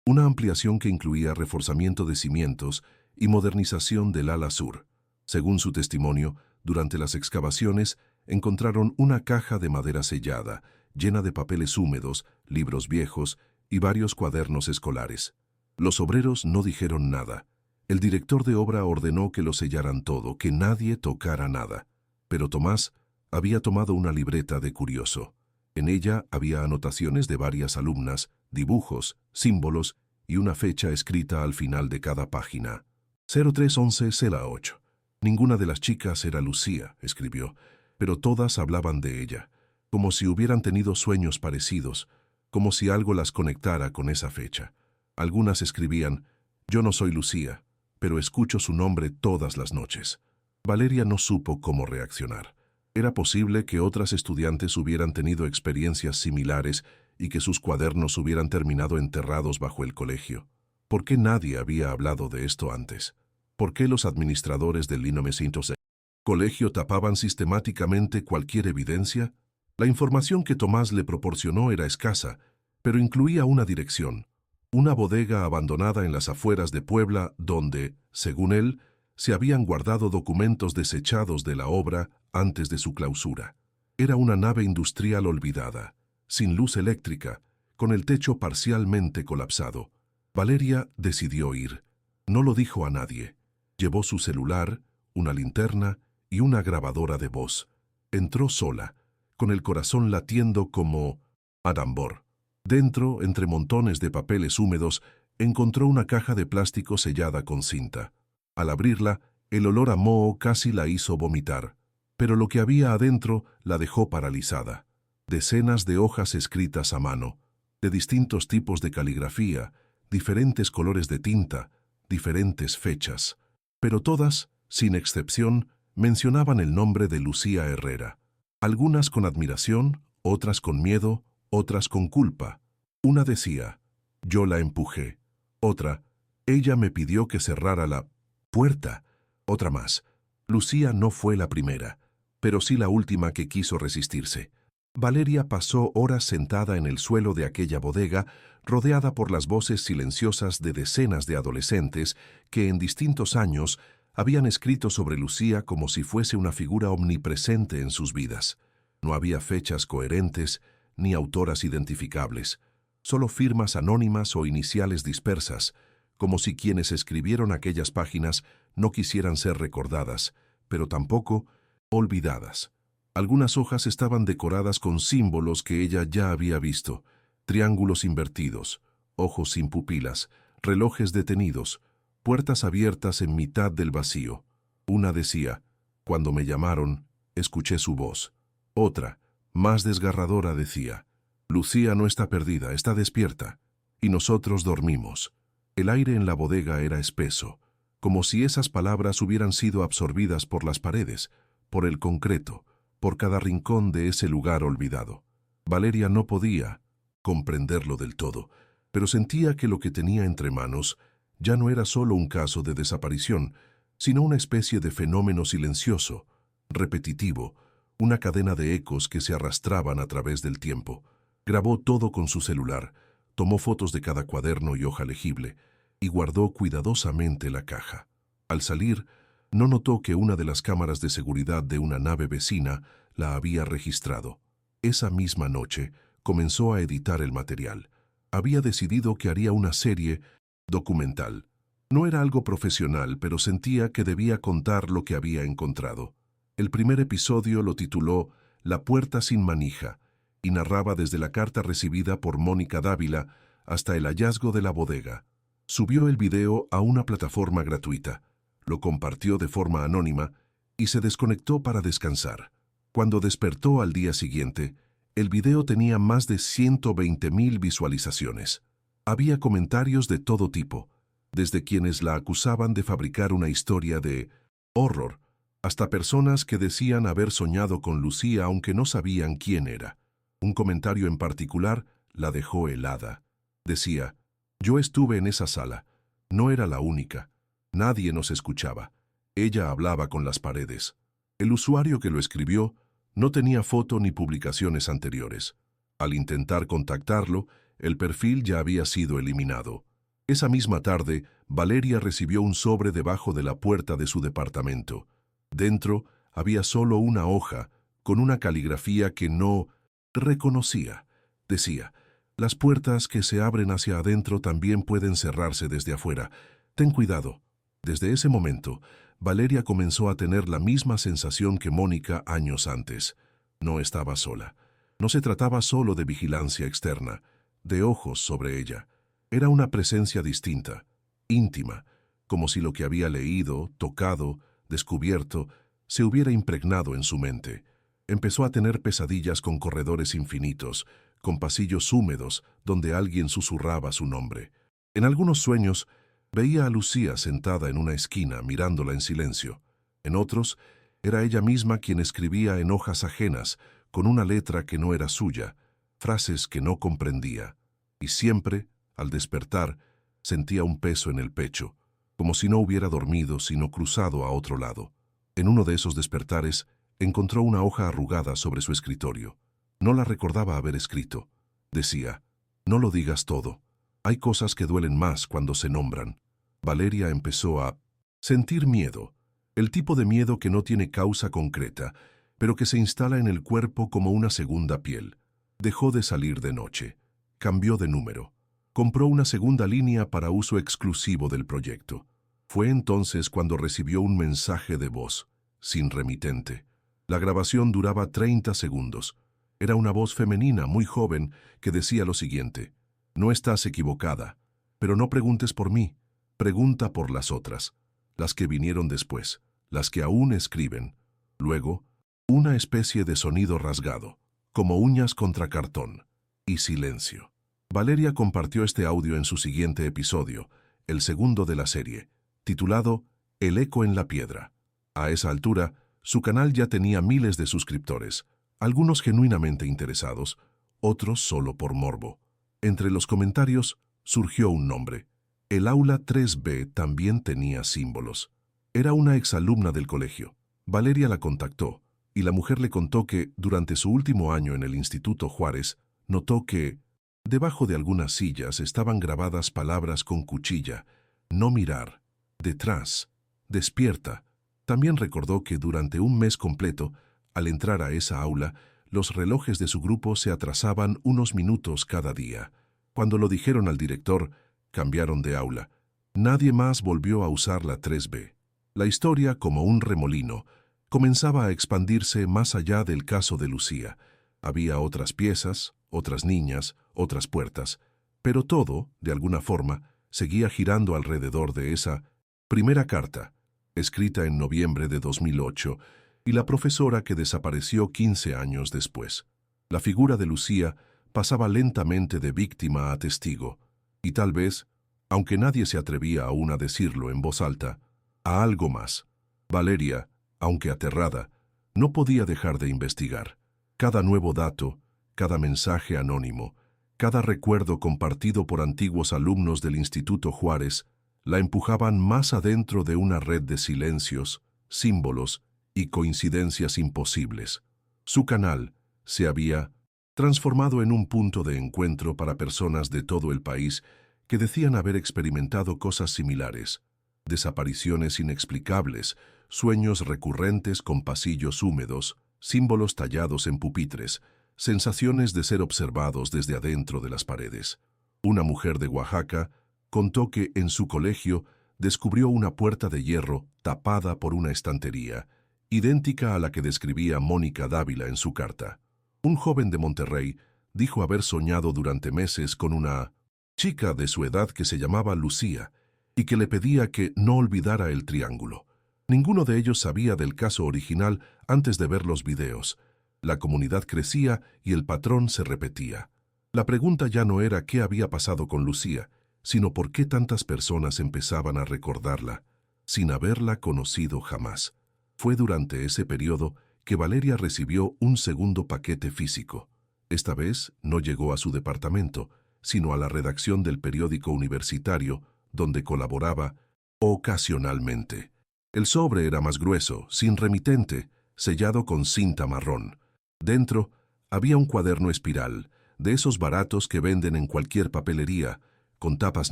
S1: una ampliación que incluía reforzamiento de cimientos y modernización del ala sur. Según su testimonio, durante las excavaciones encontraron una caja de madera sellada, llena de papeles húmedos, libros viejos y varios cuadernos escolares. Los obreros no dijeron nada. El director de obra ordenó que lo sellaran todo, que nadie tocara nada. Pero Tomás había tomado una libreta de curioso. En ella había anotaciones de varias alumnas, dibujos, símbolos y una fecha escrita al final de cada página. 0311-08. Ninguna de las chicas era Lucía, escribió, pero todas hablaban de ella, como si hubieran tenido sueños parecidos, como si algo las conectara con esa fecha. Algunas escribían, yo no soy Lucía, pero escucho su nombre todas las noches. Valeria no supo cómo reaccionar. Era posible que otras estudiantes hubieran tenido experiencias similares y que sus cuadernos hubieran terminado enterrados bajo el colegio. ¿Por qué nadie había hablado de esto antes? ¿Por qué los administradores del 1906 colegio tapaban sistemáticamente cualquier evidencia? La información que Tomás le proporcionó era escasa, pero incluía una dirección, una bodega abandonada en las afueras de Puebla donde, según él, se habían guardado documentos desechados de la obra antes de su clausura. Era una nave industrial olvidada, sin luz eléctrica, con el techo parcialmente colapsado. Valeria decidió ir. No lo dijo a nadie. Llevó su celular, una linterna y una grabadora de voz. Entró sola, con el corazón latiendo como a tambor. Dentro, entre montones de papeles húmedos, encontró una caja de plástico sellada con cinta. Al abrirla, el olor a moho casi la hizo vomitar, pero lo que había adentro la dejó paralizada. Decenas de hojas escritas a mano, de distintos tipos de caligrafía, diferentes colores de tinta, diferentes fechas, pero todas sin excepción, mencionaban el nombre de Lucía Herrera. Algunas con admiración, otras con miedo, otras con culpa. Una decía, yo la empujé. Otra, ella me pidió que cerrara la puerta. Otra más, Lucía no fue la primera, pero sí la última que quiso resistirse. Valeria pasó horas sentada en el suelo de aquella bodega, rodeada por las voces silenciosas de decenas de adolescentes que en distintos años habían escrito sobre Lucía como si fuese una figura omnipresente en sus vidas. No había fechas coherentes ni autoras identificables, solo firmas anónimas o iniciales dispersas, como si quienes escribieron aquellas páginas no quisieran ser recordadas, pero tampoco olvidadas. Algunas hojas estaban decoradas con símbolos que ella ya había visto: triángulos invertidos, ojos sin pupilas, relojes detenidos, puertas abiertas en mitad del vacío. Una decía, cuando me llamaron, escuché su voz. Otra, más desgarradora, decía, Lucía no está perdida, está despierta. Y nosotros dormimos. El aire en la bodega era espeso, como si esas palabras hubieran sido absorbidas por las paredes, por el concreto, por cada rincón de ese lugar olvidado. Valeria no podía comprenderlo del todo, pero sentía que lo que tenía entre manos ya no era solo un caso de desaparición, sino una especie de fenómeno silencioso, repetitivo, una cadena de ecos que se arrastraban a través del tiempo. Grabó todo con su celular, tomó fotos de cada cuaderno y hoja legible, y guardó cuidadosamente la caja. Al salir, no notó que una de las cámaras de seguridad de una nave vecina la había registrado. Esa misma noche, comenzó a editar el material. Había decidido que haría una serie documental. No era algo profesional, pero sentía que debía contar lo que había encontrado. El primer episodio lo tituló La puerta sin manija y narraba desde la carta recibida por Mónica Dávila hasta el hallazgo de la bodega. Subió el video a una plataforma gratuita, lo compartió de forma anónima y se desconectó para descansar. Cuando despertó al día siguiente, el video tenía más de 120,000 visualizaciones. Había comentarios de todo tipo, desde quienes la acusaban de fabricar una historia de horror, hasta personas que decían haber soñado con Lucía aunque no sabían quién era. Un comentario en particular la dejó helada. Decía, yo estuve en esa sala. No era la única. Nadie nos escuchaba. Ella hablaba con las paredes. El usuario que lo escribió no tenía foto ni publicaciones anteriores. Al intentar contactarlo, el perfil ya había sido eliminado. Esa misma tarde, Valeria recibió un sobre debajo de la puerta de su departamento. Dentro había solo una hoja, con una caligrafía que no reconocía. Decía, las puertas que se abren hacia adentro también pueden cerrarse desde afuera. Ten cuidado. Desde ese momento, Valeria comenzó a tener la misma sensación que Mónica años antes. No estaba sola. No se trataba solo de vigilancia externa, de ojos sobre ella. Era una presencia distinta, íntima, como si lo que había leído, tocado, descubierto, se hubiera impregnado en su mente. Empezó a tener pesadillas con corredores infinitos, con pasillos húmedos donde alguien susurraba su nombre. En algunos sueños, veía a Lucía sentada en una esquina mirándola en silencio. En otros, era ella misma quien escribía en hojas ajenas, con una letra que no era suya, frases que no comprendía. Y siempre, al despertar, sentía un peso en el pecho, como si no hubiera dormido sino cruzado a otro lado. En uno de esos despertares, encontró una hoja arrugada sobre su escritorio. No la recordaba haber escrito. Decía, no lo digas todo. Hay cosas que duelen más cuando se nombran. Valeria empezó a sentir miedo, el tipo de miedo que no tiene causa concreta, pero que se instala en el cuerpo como una segunda piel. Dejó de salir de noche. Cambió de número. Compró una segunda línea para uso exclusivo del proyecto. Fue entonces cuando recibió un mensaje de voz, sin remitente. La grabación duraba 30 segundos. Era una voz femenina muy joven que decía lo siguiente: no estás equivocada, pero no preguntes por mí, pregunta por las otras, las que vinieron después, las que aún escriben. Luego, una especie de sonido rasgado, como uñas contra cartón, y silencio. Valeria compartió este audio en su siguiente episodio, el segundo de la serie, titulado El eco en la piedra. A esa altura, su canal ya tenía miles de suscriptores, algunos genuinamente interesados, otros solo por morbo. Entre los comentarios surgió un nombre. El aula 3B también tenía símbolos. Era una exalumna del colegio. Valeria la contactó, y la mujer le contó que, durante su último año en el Instituto Juárez, notó que, debajo de algunas sillas estaban grabadas palabras con cuchilla: no mirar, detrás, despierta. También recordó que durante un mes completo, al entrar a esa aula, los relojes de su grupo se atrasaban unos minutos cada día. Cuando lo dijeron al director, cambiaron de aula. Nadie más volvió a usar la 3B. La historia, como un remolino, comenzaba a expandirse más allá del caso de Lucía. Había otras piezas, otras niñas, otras puertas, pero todo, de alguna forma, seguía girando alrededor de esa primera carta, escrita en noviembre de 2008, y la profesora que desapareció 15 años después. La figura de Lucía pasaba lentamente de víctima a testigo, y tal vez, aunque nadie se atrevía aún a decirlo en voz alta, a algo más. Valeria, aunque aterrada, no podía dejar de investigar. Cada nuevo dato, cada mensaje anónimo, cada recuerdo compartido por antiguos alumnos del Instituto Juárez, la empujaban más adentro de una red de silencios, símbolos y coincidencias imposibles. Su canal se había transformado en un punto de encuentro para personas de todo el país que decían haber experimentado cosas similares: desapariciones inexplicables, sueños recurrentes con pasillos húmedos, símbolos tallados en pupitres, sensaciones de ser observados desde adentro de las paredes. Una mujer de Oaxaca contó que en su colegio descubrió una puerta de hierro tapada por una estantería, idéntica a la que describía Mónica Dávila en su carta. Un joven de Monterrey dijo haber soñado durante meses con una chica de su edad que se llamaba Lucía y que le pedía que no olvidara el triángulo. Ninguno de ellos sabía del caso original antes de ver los videos. La comunidad crecía y el patrón se repetía. La pregunta ya no era qué había pasado con Lucía, sino por qué tantas personas empezaban a recordarla, sin haberla conocido jamás. Fue durante ese periodo que Valeria recibió un segundo paquete físico. Esta vez no llegó a su departamento, sino a la redacción del periódico universitario, donde colaboraba ocasionalmente. El sobre era más grueso, sin remitente, sellado con cinta marrón. Dentro había un cuaderno espiral, de esos baratos que venden en cualquier papelería, con tapas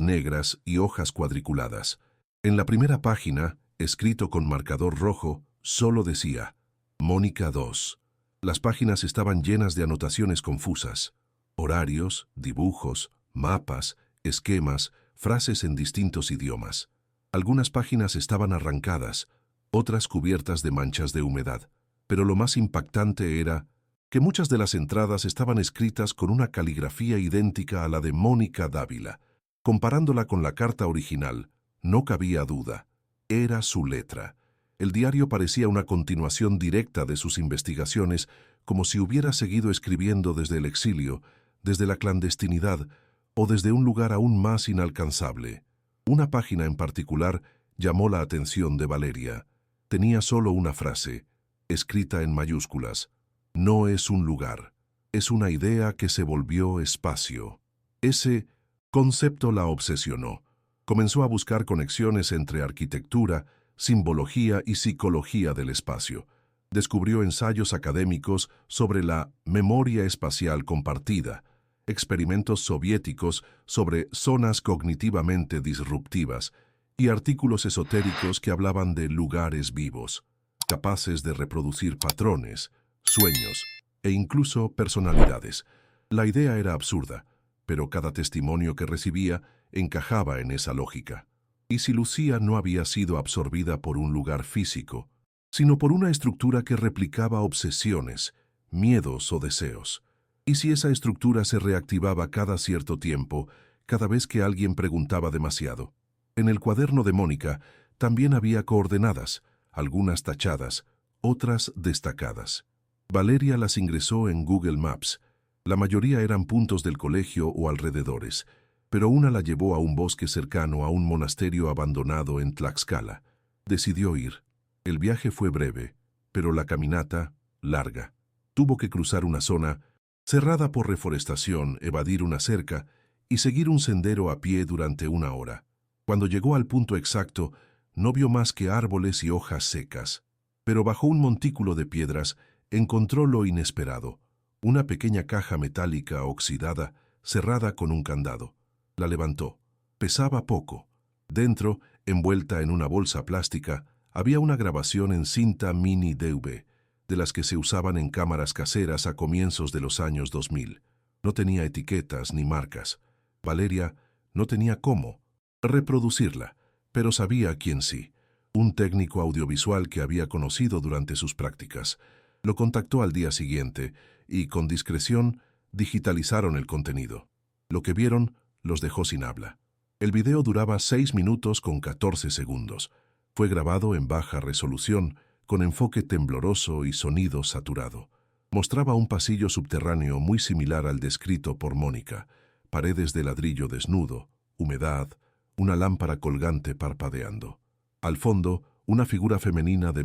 S1: negras y hojas cuadriculadas. En la primera página, escrito con marcador rojo, solo decía Mónica 2. Las páginas estaban llenas de anotaciones confusas: horarios, dibujos, mapas, esquemas, frases en distintos idiomas. Algunas páginas estaban arrancadas, otras cubiertas de manchas de humedad, pero lo más impactante era que muchas de las entradas estaban escritas con una caligrafía idéntica a la de Mónica Dávila. Comparándola con la carta original, no cabía duda. Era su letra. El diario parecía una continuación directa de sus investigaciones, como si hubiera seguido escribiendo desde el exilio, desde la clandestinidad o desde un lugar aún más inalcanzable. Una página en particular llamó la atención de Valeria. Tenía solo una frase, escrita en mayúsculas: no es un lugar, es una idea que se volvió espacio. Ese concepto la obsesionó. Comenzó a buscar conexiones entre arquitectura, simbología y psicología del espacio. Descubrió ensayos académicos sobre la memoria espacial compartida, experimentos soviéticos sobre zonas cognitivamente disruptivas y artículos esotéricos que hablaban de lugares vivos, capaces de reproducir patrones, sueños e incluso personalidades. La idea era absurda, pero cada testimonio que recibía encajaba en esa lógica. ¿Y si Lucía no había sido absorbida por un lugar físico, sino por una estructura que replicaba obsesiones, miedos o deseos? ¿Y si esa estructura se reactivaba cada cierto tiempo, cada vez que alguien preguntaba demasiado? En el cuaderno de Mónica también había coordenadas, algunas tachadas, otras destacadas. Valeria las ingresó en Google Maps. La mayoría eran puntos del colegio o alrededores, pero una la llevó a un bosque cercano a un monasterio abandonado en Tlaxcala. Decidió ir. El viaje fue breve, pero la caminata, larga. Tuvo que cruzar una zona cerrada por reforestación, evadir una cerca y seguir un sendero a pie durante 1 hora. Cuando llegó al punto exacto, no vio más que árboles y hojas secas. Pero bajo un montículo de piedras encontró lo inesperado, una pequeña caja metálica oxidada cerrada con un candado. La levantó. Pesaba poco. Dentro, envuelta en una bolsa plástica, había una grabación en cinta mini DV, de las que se usaban en cámaras caseras a comienzos de los años 2000. No tenía etiquetas ni marcas. Valeria no tenía cómo reproducirla, pero sabía quién sí. Un técnico audiovisual que había conocido durante sus prácticas. Lo contactó al día siguiente y, con discreción, digitalizaron el contenido. Lo que vieron los dejó sin habla. El video duraba 6 minutos con 14 segundos. Fue grabado en baja resolución, con enfoque tembloroso y sonido saturado. Mostraba un pasillo subterráneo muy similar al descrito por Mónica. Paredes de ladrillo desnudo, humedad, una lámpara colgante parpadeando. Al fondo, una figura femenina de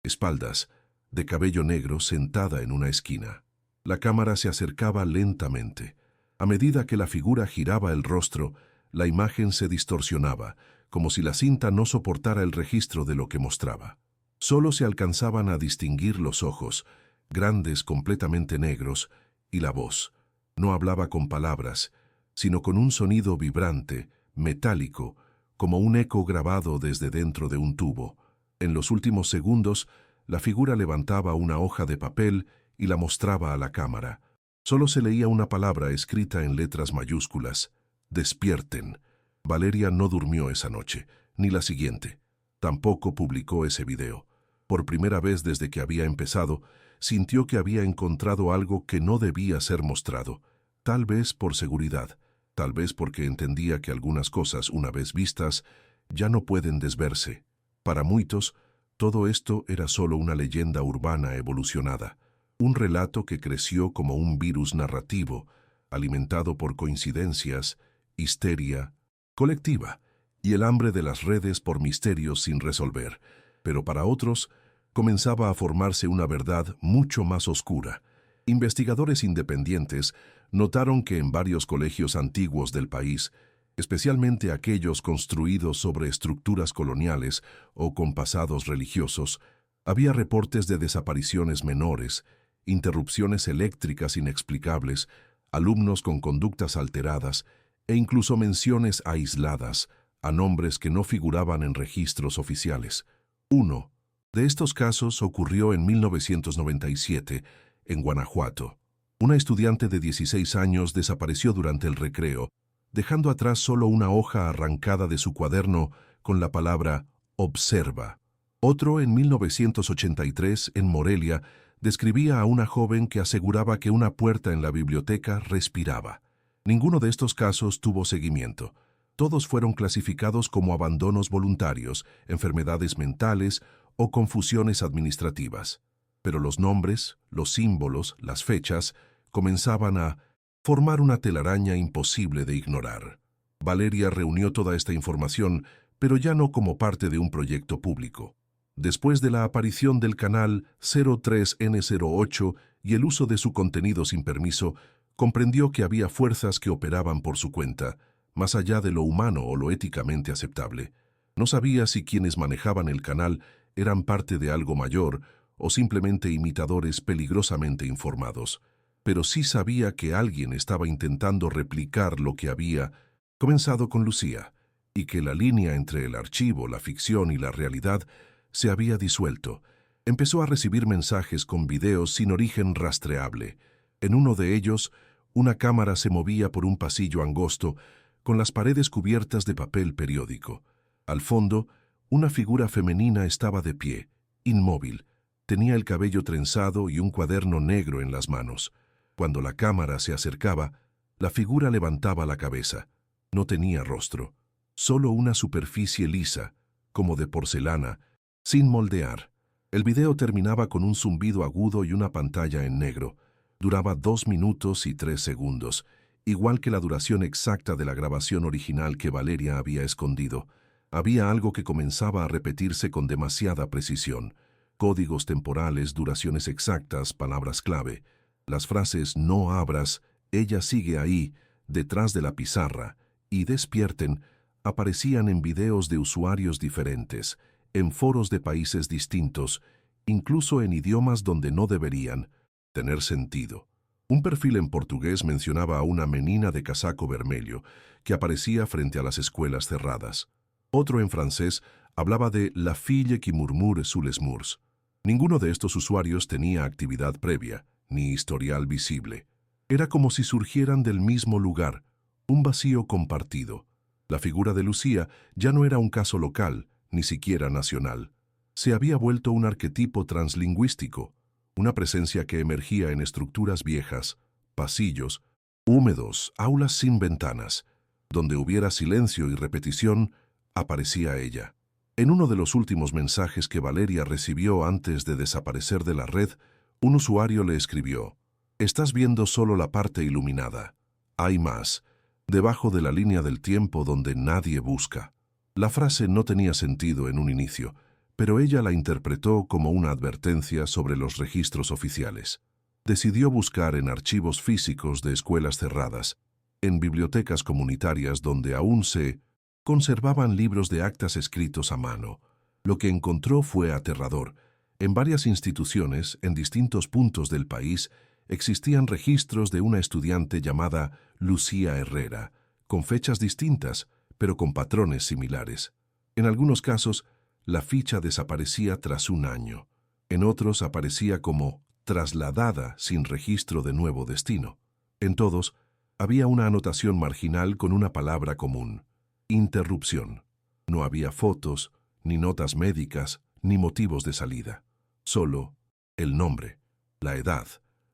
S1: espaldas, de cabello negro, sentada en una esquina. La cámara se acercaba lentamente. A medida que la figura giraba el rostro, la imagen se distorsionaba, como si la cinta no soportara el registro de lo que mostraba. Solo se alcanzaban a distinguir los ojos, grandes, completamente negros, y la voz. No hablaba con palabras, sino con un sonido vibrante, metálico, como un eco grabado desde dentro de un tubo. En los últimos segundos, la figura levantaba una hoja de papel y la mostraba a la cámara. Solo se leía una palabra escrita en letras mayúsculas: despierten. Valeria no durmió esa noche, ni la siguiente. Tampoco publicó ese video. Por primera vez desde que había empezado, sintió que había encontrado algo que no debía ser mostrado. Tal vez por seguridad, tal vez porque entendía que algunas cosas, una vez vistas, ya no pueden desverse. Para muchos, todo esto era solo una leyenda urbana evolucionada, un relato que creció como un virus narrativo, alimentado por coincidencias, histeria colectiva y el hambre de las redes por misterios sin resolver. Pero para otros, comenzaba a formarse una verdad mucho más oscura. Investigadores independientes notaron que en varios colegios antiguos del país, especialmente aquellos construidos sobre estructuras coloniales o con pasados religiosos, había reportes de desapariciones menores, interrupciones eléctricas inexplicables, alumnos con conductas alteradas e incluso menciones aisladas a nombres que no figuraban en registros oficiales. Uno de estos casos ocurrió en 1997, en Guanajuato. Una estudiante de 16 años desapareció durante el recreo, dejando atrás solo una hoja arrancada de su cuaderno con la palabra «Observa». Otro, en 1983, en Morelia, describía a una joven que aseguraba que una puerta en la biblioteca respiraba. Ninguno de estos casos tuvo seguimiento. Todos fueron clasificados como abandonos voluntarios, enfermedades mentales o confusiones administrativas. Pero los nombres, los símbolos, las fechas, comenzaban a formar una telaraña imposible de ignorar. Valeria reunió toda esta información, pero ya no como parte de un proyecto público. Después de la aparición del canal 03N08 y el uso de su contenido sin permiso, comprendió que había fuerzas que operaban por su cuenta, más allá de lo humano o lo éticamente aceptable. No sabía si quienes manejaban el canal eran parte de algo mayor o simplemente imitadores peligrosamente informados, pero sí sabía que alguien estaba intentando replicar lo que había comenzado con Lucía, y que la línea entre el archivo, la ficción y la realidad se había disuelto. Empezó a recibir mensajes con videos sin origen rastreable. En uno de ellos, una cámara se movía por un pasillo angosto, con las paredes cubiertas de papel periódico. Al fondo, una figura femenina estaba de pie, inmóvil. Tenía el cabello trenzado y un cuaderno negro en las manos. Cuando la cámara se acercaba, la figura levantaba la cabeza. No tenía rostro, solo una superficie lisa, como de porcelana, sin moldear. El video terminaba con un zumbido agudo y una pantalla en negro. Duraba 2 minutos y 3 segundos, igual que la duración exacta de la grabación original que Valeria había escondido. Había algo que comenzaba a repetirse con demasiada precisión. Códigos temporales, duraciones exactas, palabras clave. Las frases «no abras», «ella sigue ahí», «detrás de la pizarra» y «despierten» aparecían en videos de usuarios diferentes, en foros de países distintos, incluso en idiomas donde no deberían tener sentido. Un perfil en portugués mencionaba a una menina de casaco vermelho que aparecía frente a las escuelas cerradas. Otro en francés hablaba de «la fille qui murmure sous les murs». Ninguno de estos usuarios tenía actividad previa, ni historial visible. Era como si surgieran del mismo lugar, un vacío compartido. La figura de Lucía ya no era un caso local, ni siquiera nacional. Se había vuelto un arquetipo translingüístico, una presencia que emergía en estructuras viejas, pasillos, húmedos, aulas sin ventanas. Donde hubiera silencio y repetición, aparecía ella. En uno de los últimos mensajes que Valeria recibió antes de desaparecer de la red, un usuario le escribió: «Estás viendo solo la parte iluminada. Hay más, debajo de la línea del tiempo donde nadie busca». La frase no tenía sentido en un inicio, pero ella la interpretó como una advertencia sobre los registros oficiales. Decidió buscar en archivos físicos de escuelas cerradas, en bibliotecas comunitarias donde aún se conservaban libros de actas escritos a mano. Lo que encontró fue aterrador. En varias instituciones, en distintos puntos del país, existían registros de una estudiante llamada Lucía Herrera, con fechas distintas, pero con patrones similares. En algunos casos, la ficha desaparecía tras un año. En otros aparecía como trasladada sin registro de nuevo destino. En todos, había una anotación marginal con una palabra común: interrupción. No había fotos, ni notas médicas, ni motivos de salida. Solo el nombre, la edad,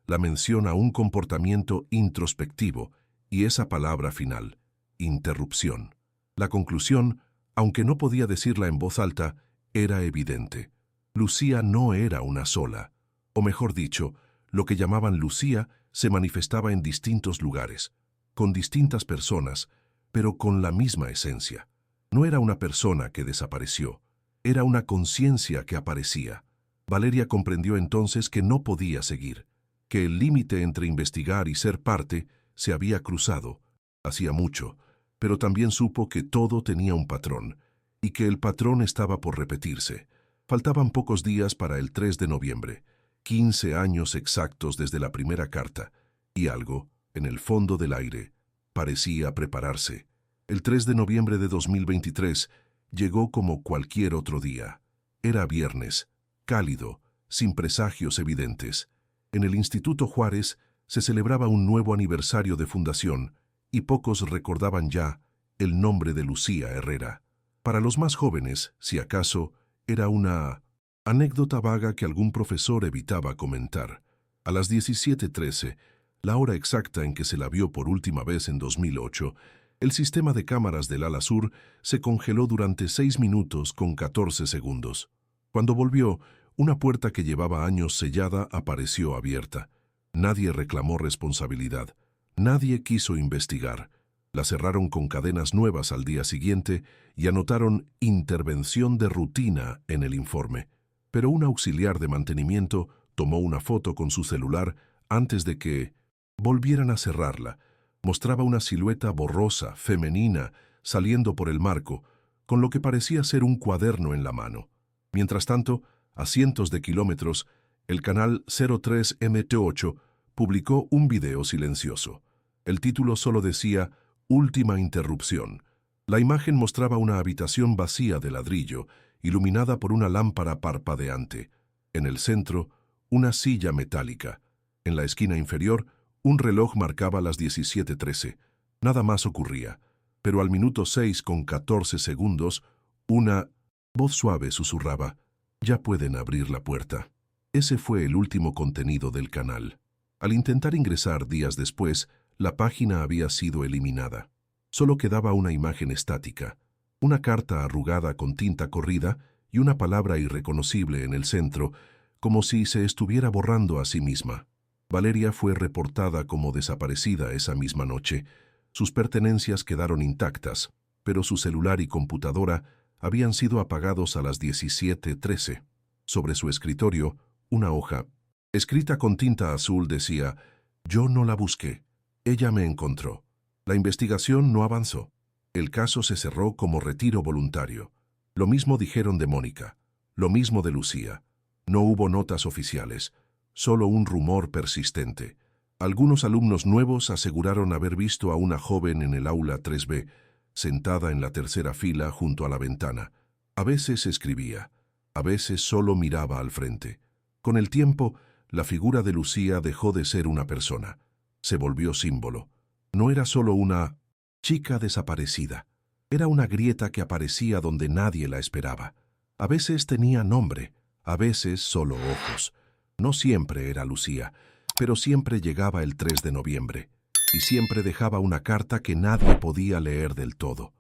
S1: la mención a un comportamiento introspectivo y esa palabra final, interrupción. La conclusión, aunque no podía decirla en voz alta, era evidente. Lucía no era una sola, o mejor dicho, lo que llamaban Lucía se manifestaba en distintos lugares, con distintas personas, pero con la misma esencia. No era una persona que desapareció, era una conciencia que aparecía. Valeria comprendió entonces que no podía seguir, que el límite entre investigar y ser parte se había cruzado, hacía mucho, pero también supo que todo tenía un patrón, y que el patrón estaba por repetirse. Faltaban pocos días para el 3 de noviembre, 15 años exactos desde la primera carta, y algo, en el fondo del aire, parecía prepararse. El 3 de noviembre de 2023 llegó como cualquier otro día. Era viernes, cálido, sin presagios evidentes. En el Instituto Juárez se celebraba un nuevo aniversario de fundación, y pocos recordaban ya el nombre de Lucía Herrera. Para los más jóvenes, si acaso, era una anécdota vaga que algún profesor evitaba comentar. A las 17:13, la hora exacta en que se la vio por última vez en 2008, el sistema de cámaras del ala sur se congeló durante 6 minutos con 14 segundos. Cuando volvió, una puerta que llevaba años sellada apareció abierta. Nadie reclamó responsabilidad. Nadie quiso investigar. La cerraron con cadenas nuevas al día siguiente y anotaron intervención de rutina en el informe. Pero un auxiliar de mantenimiento tomó una foto con su celular antes de que volvieran a cerrarla. Mostraba una silueta borrosa, femenina, saliendo por el marco, con lo que parecía ser un cuaderno en la mano. Mientras tanto, a cientos de kilómetros, el canal 03MT8 publicó un video silencioso. El título solo decía «Última interrupción». La imagen mostraba una habitación vacía de ladrillo, iluminada por una lámpara parpadeante. En el centro, una silla metálica. En la esquina inferior, un reloj marcaba las 17:13. Nada más ocurría, pero al minuto 6 con 14 segundos, una voz suave susurraba: «Ya pueden abrir la puerta». Ese fue el último contenido del canal. Al intentar ingresar días después, la página había sido eliminada. Solo quedaba una imagen estática, una carta arrugada con tinta corrida y una palabra irreconocible en el centro, como si se estuviera borrando a sí misma. Valeria fue reportada como desaparecida esa misma noche. Sus pertenencias quedaron intactas, pero su celular y computadora habían sido apagados a las 17:13. Sobre su escritorio, una hoja, escrita con tinta azul, decía: «Yo no la busqué. Ella me encontró». La investigación no avanzó. El caso se cerró como retiro voluntario. Lo mismo dijeron de Mónica. Lo mismo de Lucía. No hubo notas oficiales, solo un rumor persistente. Algunos alumnos nuevos aseguraron haber visto a una joven en el aula 3B, sentada en la tercera fila junto a la ventana. A veces escribía, a veces solo miraba al frente. Con el tiempo, la figura de Lucía dejó de ser una persona. Se volvió símbolo. No era solo una chica desaparecida. Era una grieta que aparecía donde nadie la esperaba. A veces tenía nombre, a veces solo ojos. No siempre era Lucía, pero siempre llegaba el 3 de noviembre. Y siempre dejaba una carta que nadie podía leer del todo.